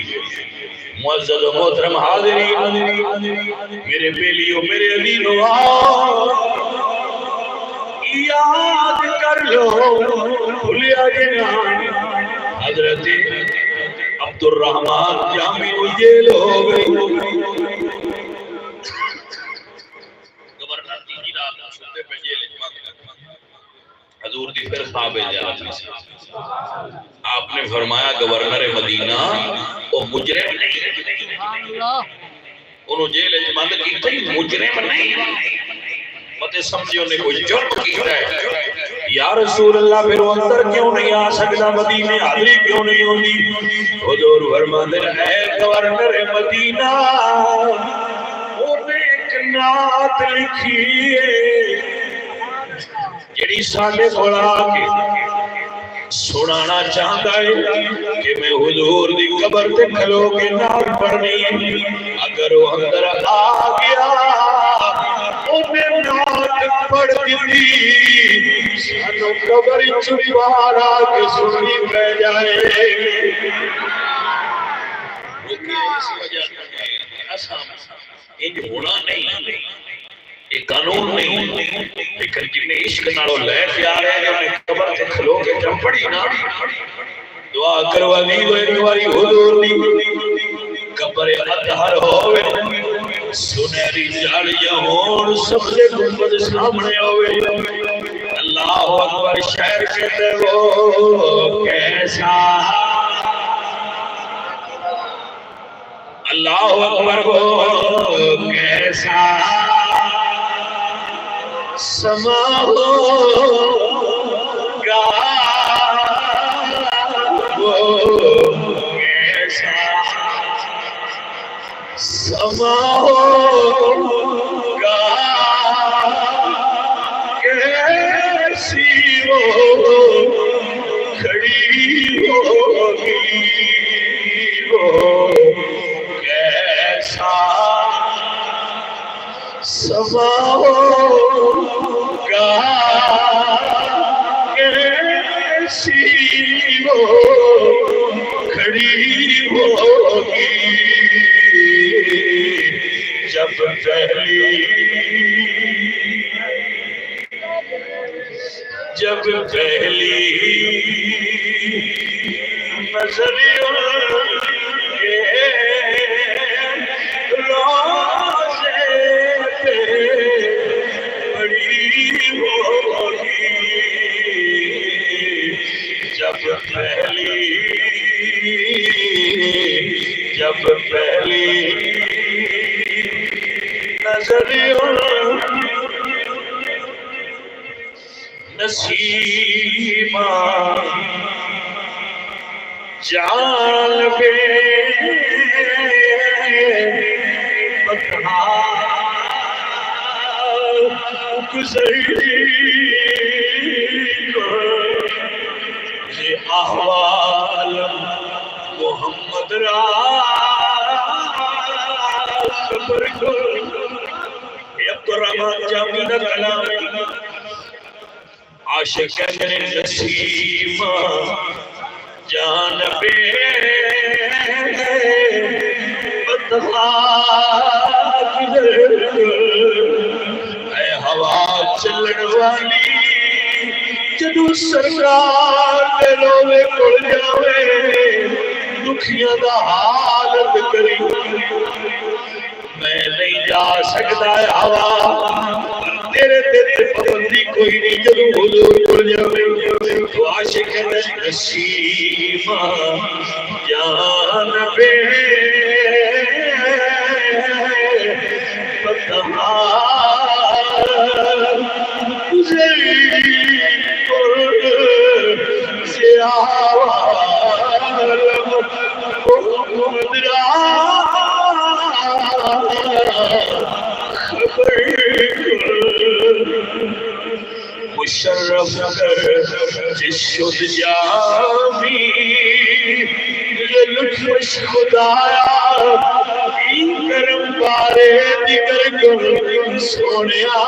معزز و محترم حاضرین میرے بیلیوں میرے علی نواز یاد کر لو بھولیا گیا حضرت عبد الرحمن جامی کو جیل ہو گئی گورنر کی جناب صوبے پہ جیل اجماع حضور دی پھر خواب زیارت میں سے آپ نے فرمایا گورنر مدینہ وہ مجرم نہیں انہوں جیل اجماع کی تھی مجرم نہیں مطلب سمجھے انہیں کوئی جرم کیتا ہے یا رسول اللہ پھر وہ اندر کیوں نہیں آ سکتا مدینہ حاضری کیوں نہیں ہوتی حضور فرماتے ہیں گورنر مدینہ انہیں ایک نعت لکھی ہے جڑی ساڈے کول آ کے سنانا چاہتا ہے کہ میں حضور دی قبر تے کھلو کے نعت پڑھنی اگر وہ اندر آ گیا انہیں نعت پڑھ دی سانو قبر چھپارا کے سنی پہ جائے اس وجہ سے یہ ہونا نہیں یہ قانون نہیں لیکن جن عشق نالو لے کے آ رہے ہیں انہیں قبر سے کھلو کے جم پڑی نا دعا کروا دی وہ ایک باری حضور دی قبر اطہر ہوئے سنہری جالیاں ہون سب سے گنبد سامنے ہوئے اللہ اکبر شہر کہتے وہ کیسا اللہ اکبر وہ کیسا سما ہوگا وہ کیسا سما ہوگا کیسی وہ کھڑی ہوگی وہ کیسا سما ہوگا کیسی وہ کھڑی ہوگی جب پہلی نظر روزے پہ پڑی ہوگی جب پہلی نظر نسیمہ جان بے بکھا گزری یہ احوال محمد را خبر کو یہ قرآن جامعہ کلام عاشق کہنے نسیمہ جان بے بتخا اے ہوا چلن والی جدو سرکار دے روے کڑ جاوے دکھیاں دا حالت کری میں نہیں جا سکتا ہے ہوا تیرے پابندی کوئی نہیں جدو حضور کڑ جاوے تو عاشق نسیمہ جان بے مشرف کر جس شد جامی یہ لطفش خدایا این کرم بارے دیگر کن سونیا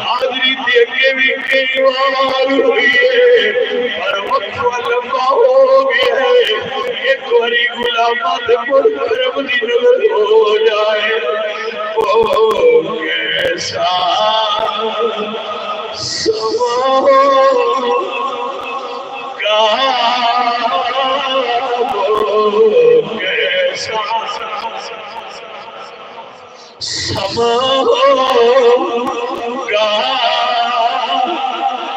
حاضری دے کے بھی کئی بار ہوئی ہے پر وقت لمبا ہو گیا ہے ایک باری غلامات پر کرم دی نظر ہو جائے وہ کیسا سما ہوگا وہ کیسا سما ہوگا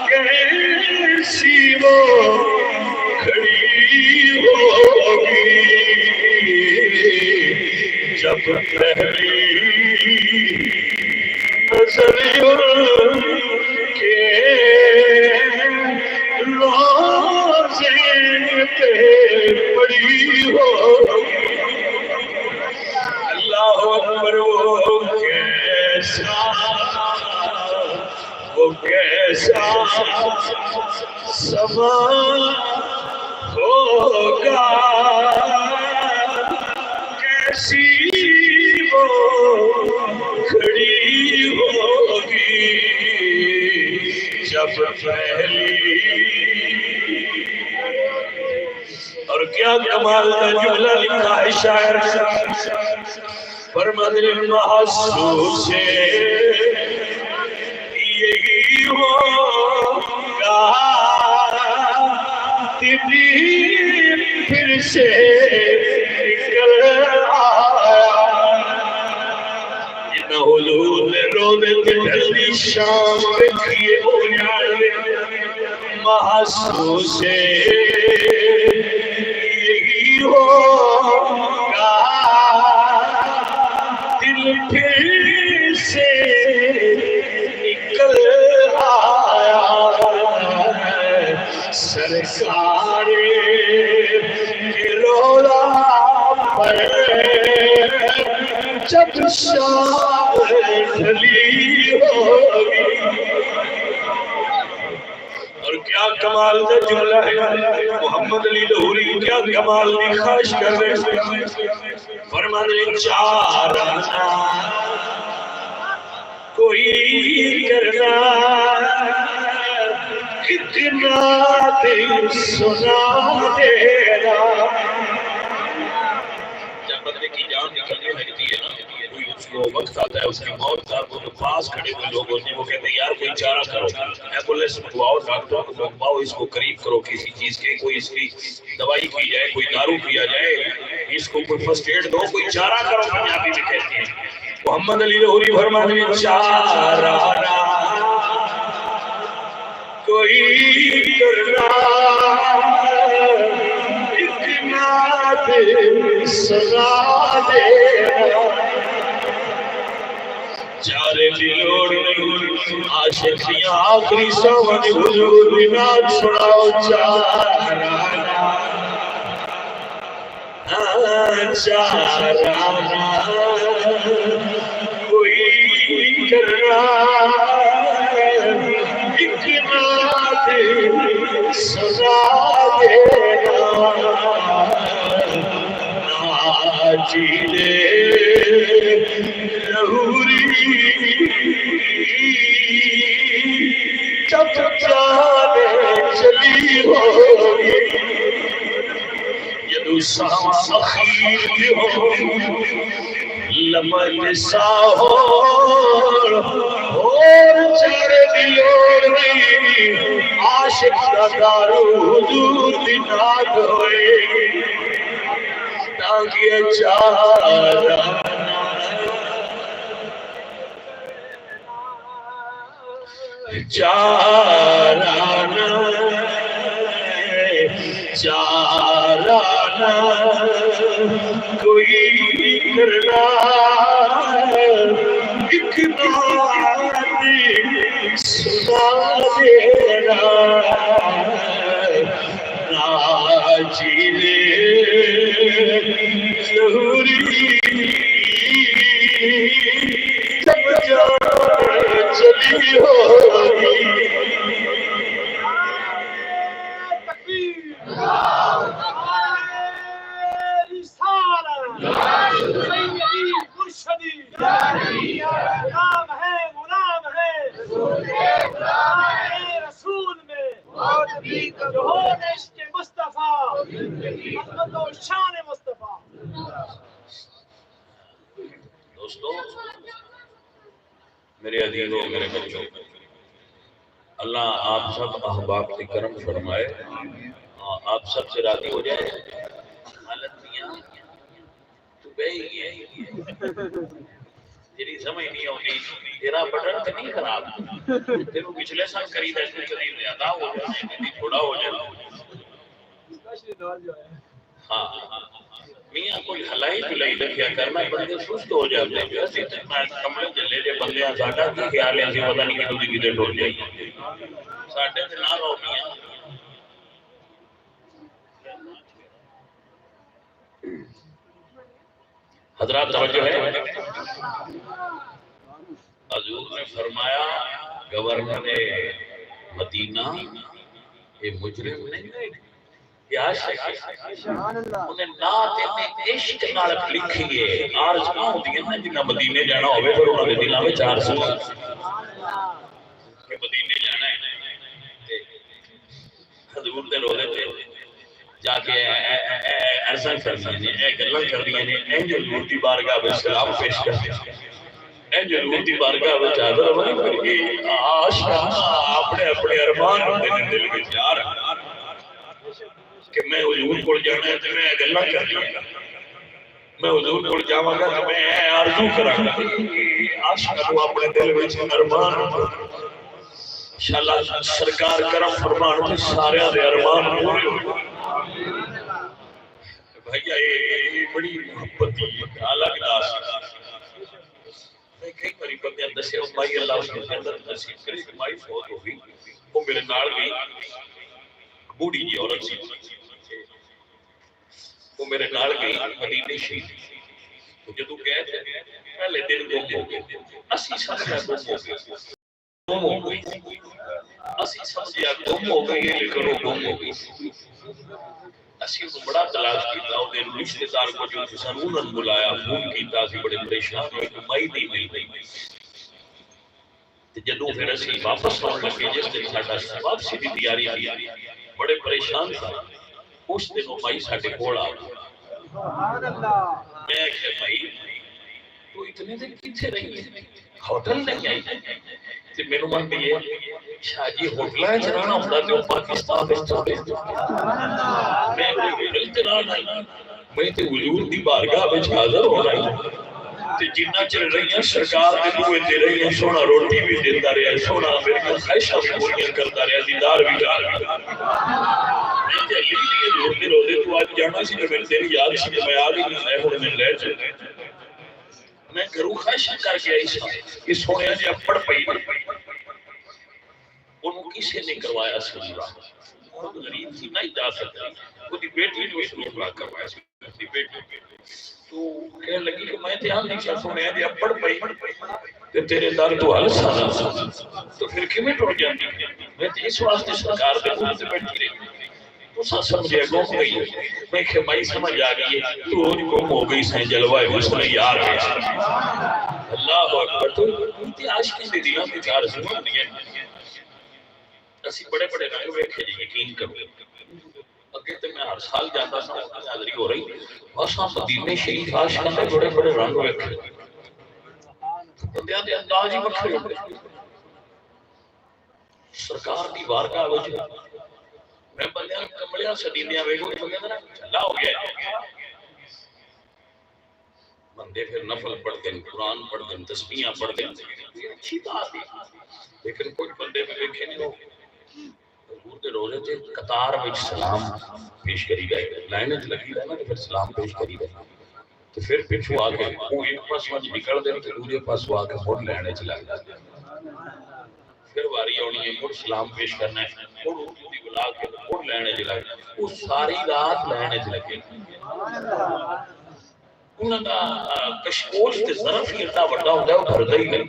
کیسی وہ کھڑی ہوگی جب پہلی نظر کے روزے پہ پڑی ہوگی اللہ اکبر وہ کیسا سما ہوگا کیسی وہ کھڑی ہوگی جب پہلی اور کیا کمال کا جملہ لکھا ہے شاعر فرماتے ہیں محسوس یہی ہوگا دل پھر سے نکل آیا جن حلول رونے ڈھلی شام کیے ہو جائے محسوس یہی ہوگا دل پھر سے نکل آیا سرکار کے رولا پر جب شام ڈھلی ہوگی اور کیا کمال کا جملہ ہے محمد علی لاہوری کیا کمال کی خواہش کر رہے ہیں فرماتے ہیں چارانہ کوئی کرنا کتنا دل سنا دینا جب بندے کی جان نکلنے لگتی ہے نا کوئی اس کو وقت آتا ہے اس کی موت کا وہ پاس کھڑے ہوئے لوگ ہوتے ہیں وہ کہتے ہیں یار کوئی چارہ کرو ایمبولینس منگواؤ ڈاکٹروں کو منگواؤ اس کو قریب کرو کسی چیز کے کوئی اس کی دوائی کی جائے کوئی دارو پیا جائے اس کو کوئی فرسٹ ایڈ دو کوئی چارہ کرو پنجابی میں کہتے ہیں محمد علی لاہوری فرماتے ہیں چارہ کوئی کرنا اتنا دل سنا دینا چارے دلوڑ نہیں عاشق دیاں آخری سوانی حضور نات سناؤ چارانا چارانا کوئی کرنا اتنا دل سنا دینا ناچینے لاہوری جب جانے چلی ہوگی یدو ساما اخیر ہو لمن ساہور اور چارے دلور نہیں عاشق کا دارو حضور دنات ہوئے تاکہ چارہ چارانا چارانا کوئی کرنا ایک بات سنا دینا ناچینے لاہوری جب جانے چلی کی ہوگی دوستو میرے عزیزوں میرے بچوں اللہ آپ سب احباب کی کرم فرمائے آپ سب سے راضی ہو جائے حالت میاں تو بے ہی ہے تیری سمجھ نہیں ہوگی تیرا بٹن تو نہیں خراب تیرو پچھلے سال خرید ہے خرید زیادہ ہو جائے تھوڑا ہو جائے ہاں میاں کوئی ہلائی جلائی رکھیا کرنا بندے سست ہو جاتے ہیں اسی میں کمرے جلے جے بندے ساڈا کی خیال ہے اسی پتہ نہیں کدوں دی کدے ٹوٹ جائے ساڈے تے نہ رو میاں حضرات توجہ ہے حضور نے فرمایا گورنر مدینہ یہ مجرم نہیں کیا انہیں نات عشق نال لکھی ہے عارض نہ ہوتی ہے جنہیں مدینے جانا ہوئے پھر انہوں نے دلوں میں چار سو کہ مدینے جانا ہے حضور دے روزے تھے جا کے ایسا کرنی ہے گلن کرنی ہے اینج حضور دی بارگاہ میں سلام پیش کرنی ہے اینج حضور دی بارگاہ میں چادر بنی کر کے عاشق اپنے اپنے ارمان ہوتے دل میں یار کہ میں حضور کو جانا ہے تو میں گلہ کر لیا میں حضور کو جاواں گا تو میں آرزو کراں گا عاشق کو اپنے دل میں ارمان انشاءاللہ سرکار کرم فرمان تے سارے دے ارمان پورے ہو بھیا یہ بڑی محبت ہے الگ داس میں کئی باری بندے دسے مائی اللہ اس کے اندر نصیب کرے کہ مائی فوت ہو گئی وہ میرے نال گئی بوڑھی جی عورت سی وہ میرے نال گئی مدینے شریف تو جدوں گئے تھے پہلے دن گم ہو گئے اسی سمجھا گم ہو گئی اسی سمجھا گم ہو گئی لیکن وہ گم ہو گئی اسی کو بڑا تلاش کیتا انہیں رشتہ دار کو جو سنون بلایا فون کیتا سی بڑے پریشان ہوئے کہ مائی نہیں مل رہی جدوں پھر اسی واپس آن لگے جس دن ساڈا واپسی دی تیاری تھی بڑے پریشان تھا اس دن وہ مائی ساڈے کول آ گئی سبحان اللہ میں کہ بھائی تو اتنے دن کتنے رہی ہے ہوٹل نہیں آئی تے میرے من میں یہ شاہ جی ہوٹل ہے چلانا ہوتا تو پاکستان میں چلے میں ہوٹل چلانا میں تے حضور دی بارگاہ میں حاضر ہو رہا ہوں تے جنہ چل رہی ہیں سرکار دے دوے دے رہی ہیں سونا روٹی بھی دیتا رہا سونا میرے کو خواہشاں بھی پوریاں کرتا رہا دیدار بھی ڈال میں تے علی لیے روتے روتے تو آج جانا سی میں تیری یاد سی میں آ گئی میں ہن میں لے چلے میں گھروں خواہشاں کر کے آئی سا کہ سونے جی اپڑ پئی انہوں کسی نے کروایا سلورا خود غریب تھی نہیں جا سکتا خودی بیٹی نے سلورا کروایا سلورا بیٹی تو کہنے لگی کہ میں دھیان نہیں کیا سونے جی اپڑ پئی کہ تیرے دار تو حل سانا تو پھر کیوں ٹوٹ جاتی میں تو اس واسطے سرکار دے بول سے بیٹھی رہی تو سا سمجھے گم گئی میں کہ بھائی سمجھ آ گئی تو روز گم ہو گئی سائیں جلوائے حسن یار ہے اللہ اکبر تو انتی عاشقی دے دلوں میں چار سنوں دیئے اسی بڑے بڑے رنگ ویکھے جی یقین کرو اگے تے میں ہر سال جاتا سا حاضری ہو رہی اساں مدینے شریف عاشقاں دے بڑے بڑے رنگ ویکھے بندیاں دے انداز ہی وکھرے ہوندے سرکار دی بارگاہ وچ میں بندیاں کملیاں سدیدیاں ویکھو بندے نا چلا ہو گیا بندے پھر نفل پڑھتے ہیں قرآن پڑھتے ہیں تسبیحاں پڑھتے ہیں اچھی بات ہے لیکن کچھ بندے میں ویکھے نہیں ہو حضور دے روزے تے قطار وچ سلام پیش کری گئے لائن وچ لگی رہنا تے پھر سلام پیش کری گئے تے پھر پیچھے آ کے وہ ایک پاس وچ نکل دے تے دوسرے پاس آ کے مڑ لینے چ لگ جاتے پھر واری آنی ہے مڑ سلام پیش کرنا ہے مڑ اردو دی بلا کے مڑ لینے چ لگ وہ ساری رات لینے چ لگے انہاں دا کشکول تے ظرف ہی اتنا بڑا ہوندا ہے وہ بھردا ہی نہیں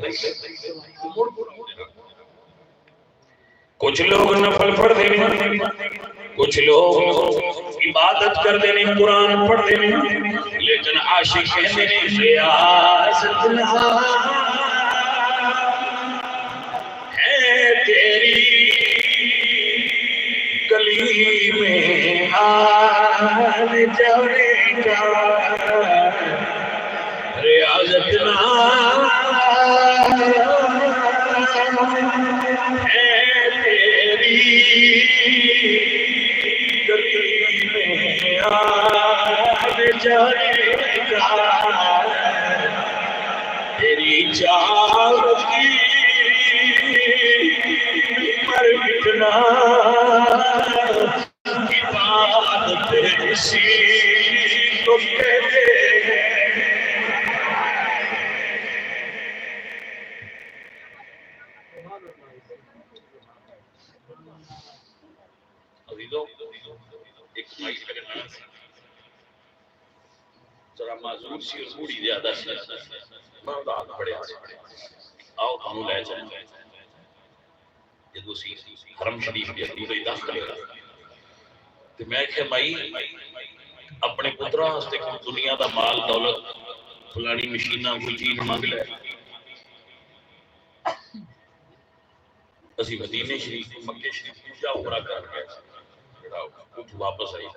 کچھ لوگ نفل پڑھتے ہیں، کچھ لوگ عبادت کرتے ہیں، قرآن پڑھتے ہیں، لیکن عاشق کہتے ہیں ریاضت ہے تیری گلی میں آن جانے کا، ریاضت ہے تیری گلی میں آن جانے کا، تیری چاہت کی پر کتنا عبادت اسی کو کہتے ہیں۔ ایک مائی کرنا ذرا معذور سی اور بوڑھی زیادہ سی میں اداس بڑے آؤ تانوں لے جائیں جدو سی حرم شریف کے اندر داخل ہویا تے میں کہ مائی اپنے پتراں واسطے دنیا دا مال دولت فلانی مشیناں کوئی چیز مانگ لے، اسی مدینے شریف مکے شریف پوجا عمرہ کر گئے، کچھ واپس آئی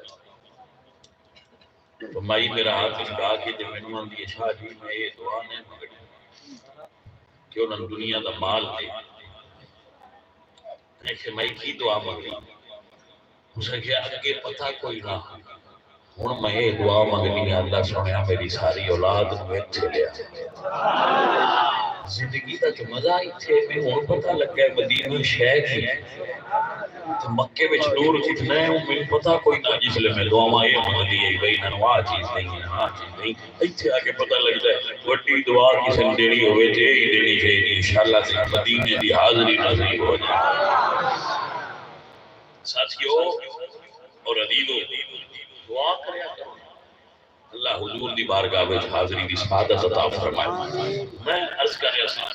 تو مائی میرا ہاتھ چھڑا کے جب میں نے دی شاہ جی میں یہ دعا نہیں مانگی کہ انہوں نے دنیا دا مال دے، میں کہ مائی کی دعا مانگی، اسے کیا کہ پتہ کوئی نہ ہوں میں یہ دعا مانگنی ہے اللہ سنیا میری ساری اولاد میں تھے لیا زندگی دا جو مزہ ہی تھے میں ہوں پتہ لگ گیا مدینہ شہر کی تو مکے وچ نور کتنا ہے میں پتہ کوئی نہ جس لئے میں دعا ماں یہ مانگی ہے بھئی نہ آ چیز نہیں ہے آ چیز نہیں ایتھے آ کے پتہ لگ جائے وڈی دعا کسی نے دینی ہوئے تھے ہی دینی چاہیے انشاءاللہ سے مدینے دی حاضری نصیب ہو جائے۔ ساتھیو اور عزیزو دعا کریا کرو اللہ حضور دی بارگاہ وچ حاضری دی سعادت عطا فرمائے۔ میں عرض کر رہا تھا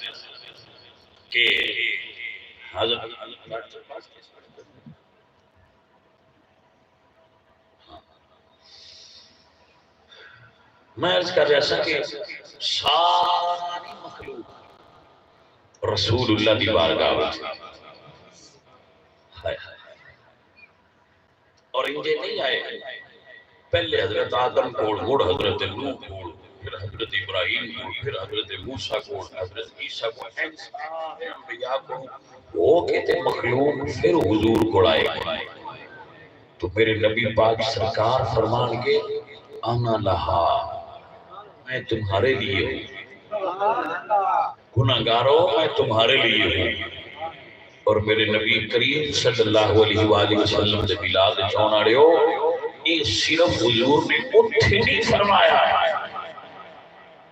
کہ حضرت میں عرض کر رہا تھا کہ ساری مخلوق رسول اللہ دی بارگاہ وچ اور انجے نہیں آئے پہلے حضرت آدم کوڑ مڑ حضرت نوح کوڑ پھر حضرت ابراہیم کوڑ پھر حضرت موسیٰ کوڑ حضرت عیسیٰ کوڑ سارے انبیاء کو وہ کہتے مخلوق پھر حضور کو آئے تو میرے نبی پاک سرکار فرمان کے انا لہا میں تمہارے لیے ہوں گناہگاروں میں تمہارے لیے ہوں اور میرے نبی کریم صلی اللہ علیہ وآلہ وسلم دے بلاد چون آڑے ہو یہ صرف حضور نے اتھے نہیں فرمایا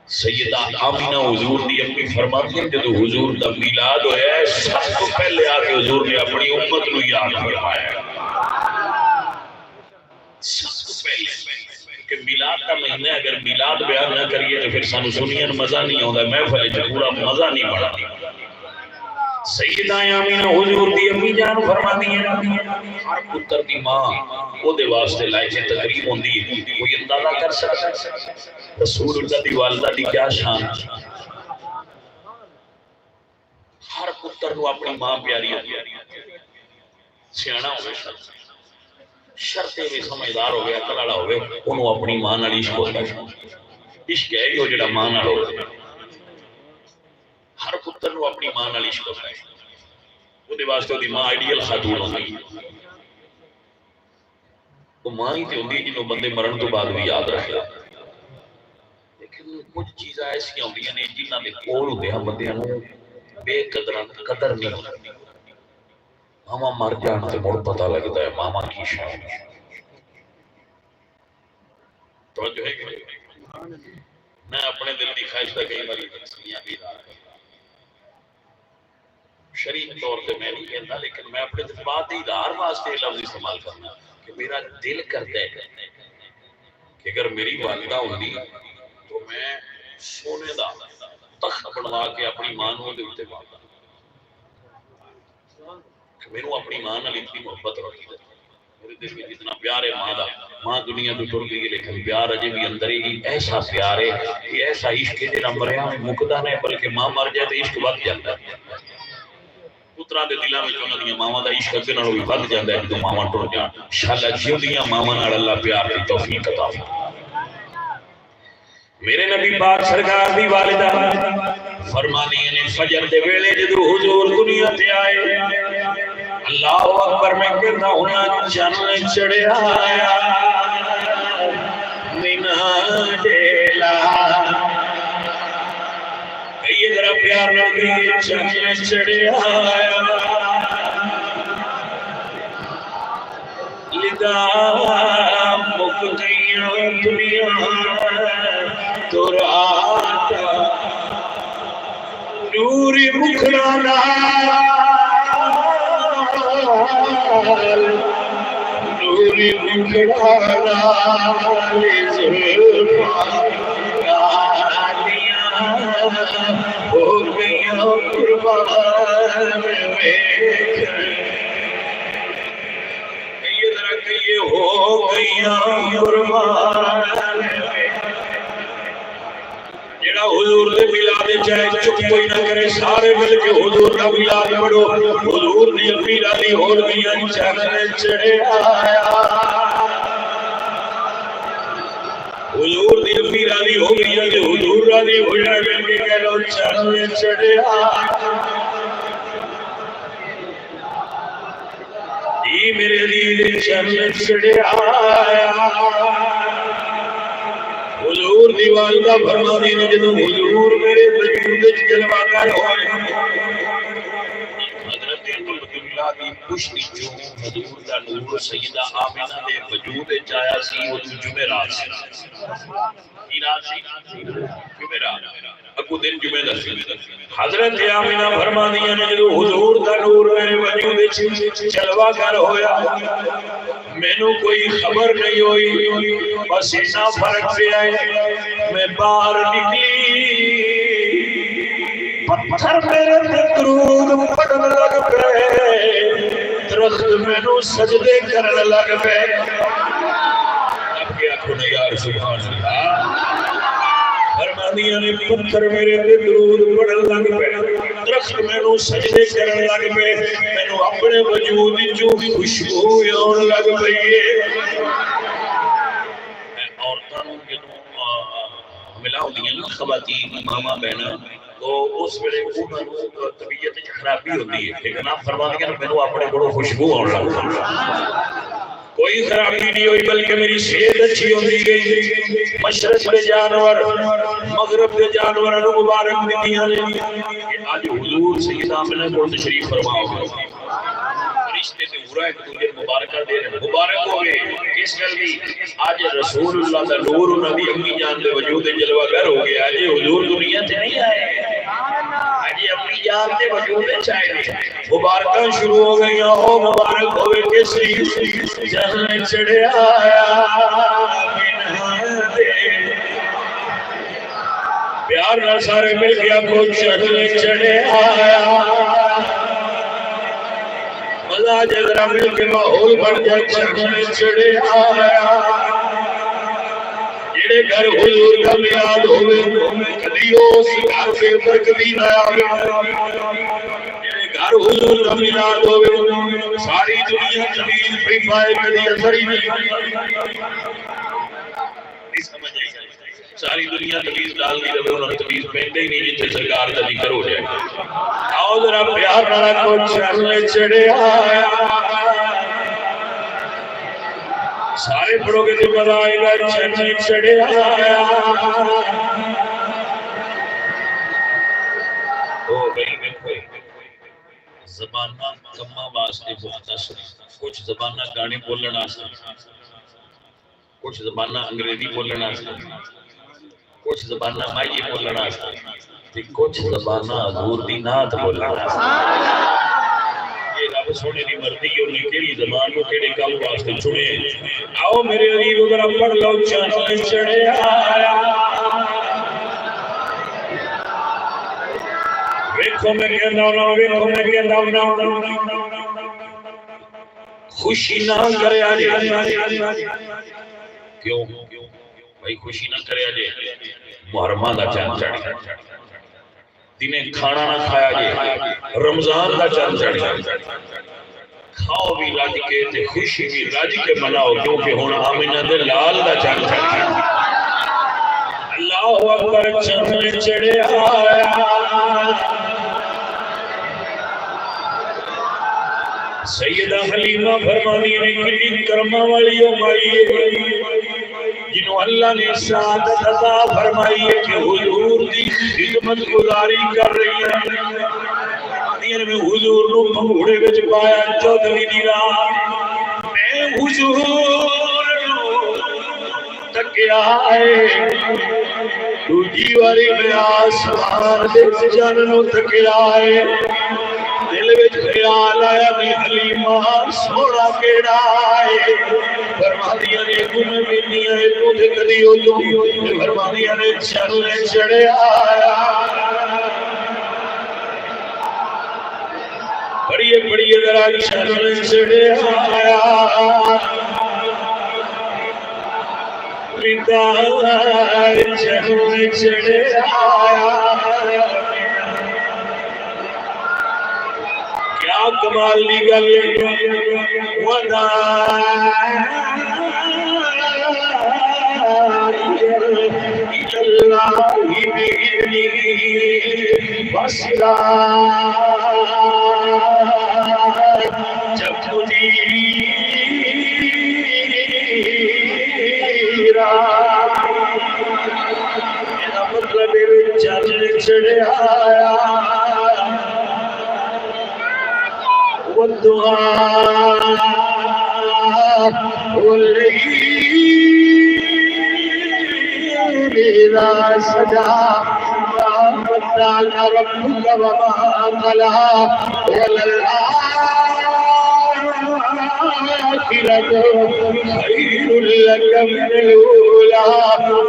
سیدہ آمینہ حضور دی اپنی فرماتی ہے جدو حضور دا میلاد ہویا ہے سب کو پہلے آگے حضور نے اپنی امت نو یاد فرمایا ہے سب کو پہلے کہ میلاد کا مہینہ اگر میلاد بیان نہ کریے تو پھر سانو سنین مزہ نہیں ہوگا محفل جو پورا مزہ نہیں بڑھا سیدہ آمینہ حضور دی امی جان فرما دی ہے ہر پتر دی ماں وہ دے واسطے لائے تقریب ہوندی ہے کوئی اندازہ کر سکتا ہے رسول اللہ دی والدہ دی کیا شان ہر پتر نو اپنی ماں پیاری ہوتی ہے سیانا ہوئے شرطے میں سمجھدار ہو گیا کلاڑا ہوئے انہوں اپنی ماں نال عشق ہوتا ہے عشق ہے جو جڑا ماں نال ہوتا ہے ہر پتر نو اپنی ماں نال عشق ہوتا ہے وہ دے واسطے دی ماں آئیڈیل خاتون ہوندی وہ ماں ہی تے ہوندی جنہوں بندے مرن تو بعد بھی یاد رکھے لیکن کچھ چیزیں ایسی ہوندی ہیں جنہ دے کول ہوندے ہیں بندیاں نو بے قدر نہیں ہوتا ماما مر جان تے مڑ پتہ لگتا ہے ماما کی شان توجہ ہے کہ میں اپنے دل کی خواہش تھا کئی باری تقسیمیاں بھی رہا ہے شریف طور سے میں نہیں کہتا لیکن میں اپنے جذبات اظہار واسطے لفظ استعمال کرنا کہ میرا دل کرتا ہے کہ اگر میری والدہ ہوندی تو میں سونے دا تخت بنوا کے اپنی ماں نوں دے اوتے پاتا میرے اپنی ماں نال اتنی محبت رکھی ہے، میرے دل میں اتنا پیار ہے ماں دا، ماں دنیا تو ٹر گئی لیکن پیار اجے بھی اندر ہی ایسا پیار ہے کہ ایسا عشق ہے جڑا مریا میں مکدا نہیں بلکہ ماں مر جائے تو عشق ود جاتا ہے۔ پتراں دے دلاں وچ انہاں دیاں ماواں دا عشق اگے نالوں بھی ود جاندا ہے جدوں ماواں ٹر جان۔ انشاءاللہ جیوندیاں ماواں نال اللہ پیار دی توفیق عطا فرمائے۔ میرے نبی پاک سرکار دی والدہ فرمانی نے فجر دے ویلے جدوں حضور دنیا تے آئے، اللہ اکبر میں کہتا ہوں چن چڑھیا مینا ڈیلا، کئی ذرا پیار لگی چن چڑھیا لدا مک گئیاں دنیا تو رات نوری مکھڑا نوری مکھڑا ہو گئیاں قربان ہو گئیاں قربان، جڑا حضور دے میلاد چاہے چپ کوئی نہ کرے، سارے مل کے حضور دا میلاد پڑھو۔ حضور دی میلادی ہو گئیاں چن چڑھیا، حضور دی میلادی ہو گئیاں تے حضور راضی ہو جائے مل کے کہہ لو چن چڑھیا۔ جی میرے عزیز چن چڑھیا، حضور دی والدہ فرماتی نے جدوں حضور میرے وجود وچ جلوہ گر ہوئے، حضرت عبداللہ دی پشتی جو حضور دا نور سیدہ آمینہ دے وجود وچ آیا سی، وہ جمعرات سی۔ کی رات سی؟ جمعرات، اگو دن جمعہ دا سی۔ حضرت آمینہ فرماتی نے جدوں حضور دا نور میرے وجود وچ جلوہ گر ہویا، مینوں کوئی خبر نہیں ہوئی، بس اتنا فرق پیا ہے میں باہر نکلی، پتھر میرے تے درود پڑھن لگ پے، درخت مینوں سجدے کرن لگ پے۔ اب کیا کھونا یار سبحان اللہ، فرمانیاں نے پتھر میرے تے درود پڑھن لگ پے، درخت مینوں سجدے کرن لگ پے، مینوں اپنے وجود وچوں خوشبو آن لگ پئی ہے۔ عورتاں نوں جدوں ملا ہوندیاں نا خواتین ماما بہناں، تو اس ویلے انہاں نوں طبیعت وچ خرابی ہوندی ہے، لیکن آپ فرماندیاں مینوں اپنے کولوں خوشبو آن لگ پئی، کوئی خرابی نہیں ہوئی بلکہ میری صحت اچھی ہوتی گئی۔ مشرق کے جانور مغرب کے جانور مبارک دیتیاں نے کہ آج حضور سیدہ آمنہ کو تشریف فرماؤ گے، رشتے سے ہورا ایک دوسرے مبارکہ دے رہے، مبارک ہو گئے کس گل دی؟ آج رسول اللہ کا نور انہاں دی امی جان دے وجود جلوہ گر ہو گیا، آج حضور دنیا تے نہیں آئے، آج امی جان دے وجود چاہے مبارکہ شروع ہو گئی، او مبارک ہوئے کسی جن چڑھیا پیار نہ سارے مل گیا کو چن چڑھیا، مزہ جذرا مل کے ماحول بن جائے چن چڑھیا۔ جڑے گھر حضور کا میلاد ہوئے کبھی اس گھر کے اوپر کبھی نہ آوے، جڑے گھر حضور کا میلاد ہوئے ساری دنیا تمیز پہ پائے کبھی اثر ہی نہیں سمجھ آئی، ساری دنیا تمیز ڈال دی رہے، انہوں نے تمیز پہنتے ہی نہیں جتنے سرکار کا ذکر ہو جائے۔ آؤ ذرا پیار نہ رکھو چن چڑھیا، سارے پڑھو گے تو مزہ آئے گا چن چڑھیا۔ ہو گئی زبانہ کما واسطے مختصر، کچھ زبانہ گانے بولن واسطے، کچھ زبانہ انگریزی بولن واسطے، کچھ زبانہ مائی بولن واسطے، کچھ زبانہ حضور دی نعت بولن واسطے۔ یہ رب سونے دی مرضی ہے، انہیں کیڑی زبان کو کیڑے کام واسطے چنے۔ آؤ میرے عزیز ذرا پڑھ لو چن چڑھیا، ویکھو میں کہندا ہوں، ویکھو میں کہندا ہوں، خوشی نہ کرے آجے کیوں بھائی خوشی نہ کرے آجے محرمہ دا چاند چڑھ دنیں کھانا نہ کھایا جے رمضان دا چاند چڑھ کھاؤ بھی راج کے تے خوشی بھی راج کے مناؤ کیونکہ ہونا آمینہ دے لال دا چاند چڑھ اللہ اکبر چاند چڑھے آیا سیدہ حلیمہ فرمانی نے کلی کرمہ والی مائی جنہوں اللہ نے سعادت عطا فرمائی ہے کہ حضور دی خدمت گزاری کر رہی ہے دین میں حضور نو پھوڑے وچ پایا چودھویں دی رات میں حضور نو تکیا ہے دوجی واری میں آسمان دے جان نو تکیا ہے دل وچ خیال آیا میں حلیمہ سونا کیڑا ہے فرمانیاں نے گم مینیاں تو تے کدی ہو تو فرمانیاں نے چڑھے چڑھے آیا بڑی ذرا چڑھے چڑھے آیا پتا چڑھے چڑھے آیا کمال دی گل ودا اللہ باذنہ وسلا جب دیرا میرا مطلب چل چڑھے آیا والدعاء والليل إذا سجى ما ودعك ربك وما قلى وللآخرة خير لك من الأولى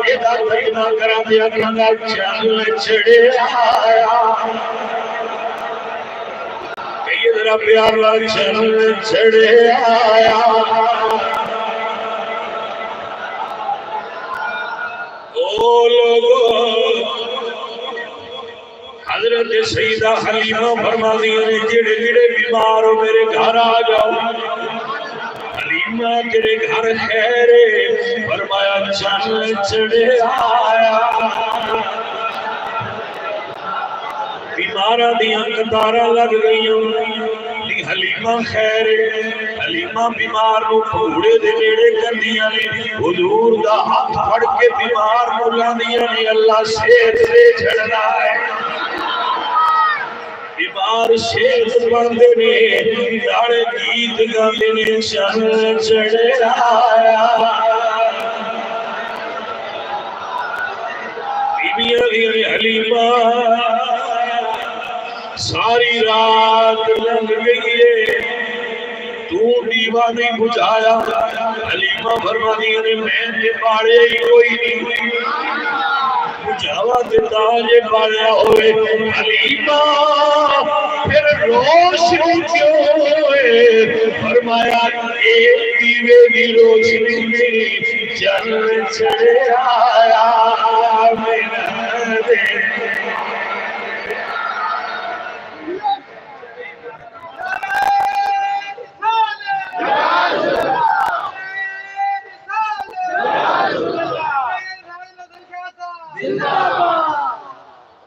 إذا تجنا کرم یا کھانا چل چڑے آیا ذرا پیارا چل چڑھے آیا او لوگو حضرت سیدہ حلیمہ فرمانی نے جڑے جڑے بیمار ہو میرے گھر آ جاؤ حلیمہ تیرے گھر خیر فرمایا چل چڑھے آیا بیمارہ دیاں قطارہ لگ گئیوں حلیمہ خیر حلیمہ بیمار نو پھوڑے دے نیڑے کر دیا نے حضور دا ہاتھ پھڑ کے بیمار نو لاندیا نے اللہ صحت دے چھڑنا ہے بیمار صحت بندے نے داڑے گیت گاندے نے چل چڑھے آیا بیبیاں دی حلیمہ ساری رات لنگ گئی ہے تو دیوا نہیں بجھایا حلیمہ فرمانی نے میں نے پاڑے ہی کوئی نہیں بجھاوا دیتا یہ پاڑیا ہوئے حلیمہ پھر روشنی کیوں ہوئے فرمایا ایک دیوے کی روشنی میں چل چڑھے آیا میرا دے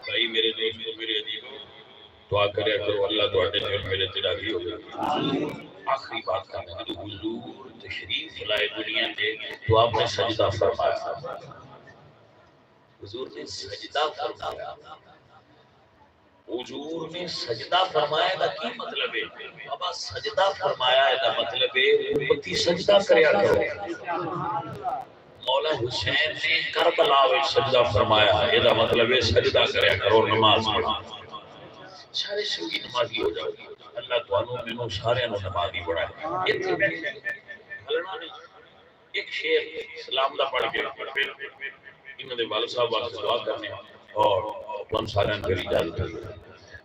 بھائی میرے دوستو میرے عزیزو دعا کرے کرو اللہ دعاتے جو میرے تراغی ہو گئے آخری بات کرنے کہ حضور تشریف لائے دنیا دے تو آپ نے سجدہ فرمایا حضور نے سجدہ فرمایا حضور نے سجدہ فرمایا دا کی مطلب ہے بابا سجدہ فرمایا ہے دا مطلب ہے امتی سجدہ کریا کرو مولا حسین نے کربلا میں سجدہ فرمایا ہے یہ مطلب ہے سجدہ کریا کرو نماز پڑھا سارے سنگی نمازی ہو جاؤ اللہ توانوں میں سارے نمازی بڑھائے ایک شیر سلام دا پڑھ کے انہوں نے والد صاحب واسطے دعا کرنے اور ہم سارے انکر اجازت ہے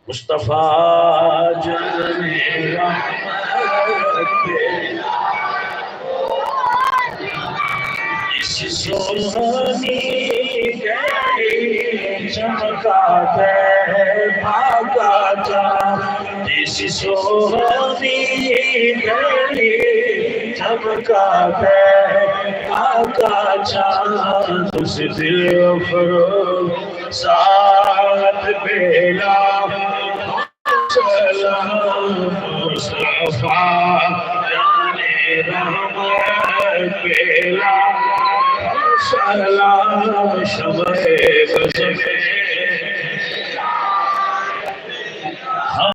مصطفیٰ جل رحمت سونی گئی چمکا ہے بھاگا جا جس سونی گئی چمکا ہے بھاگا جا اس دل فروغ ساتھ بیلا سلام مصطفیٰ جانے رحمت بیلا سلام شمع بزم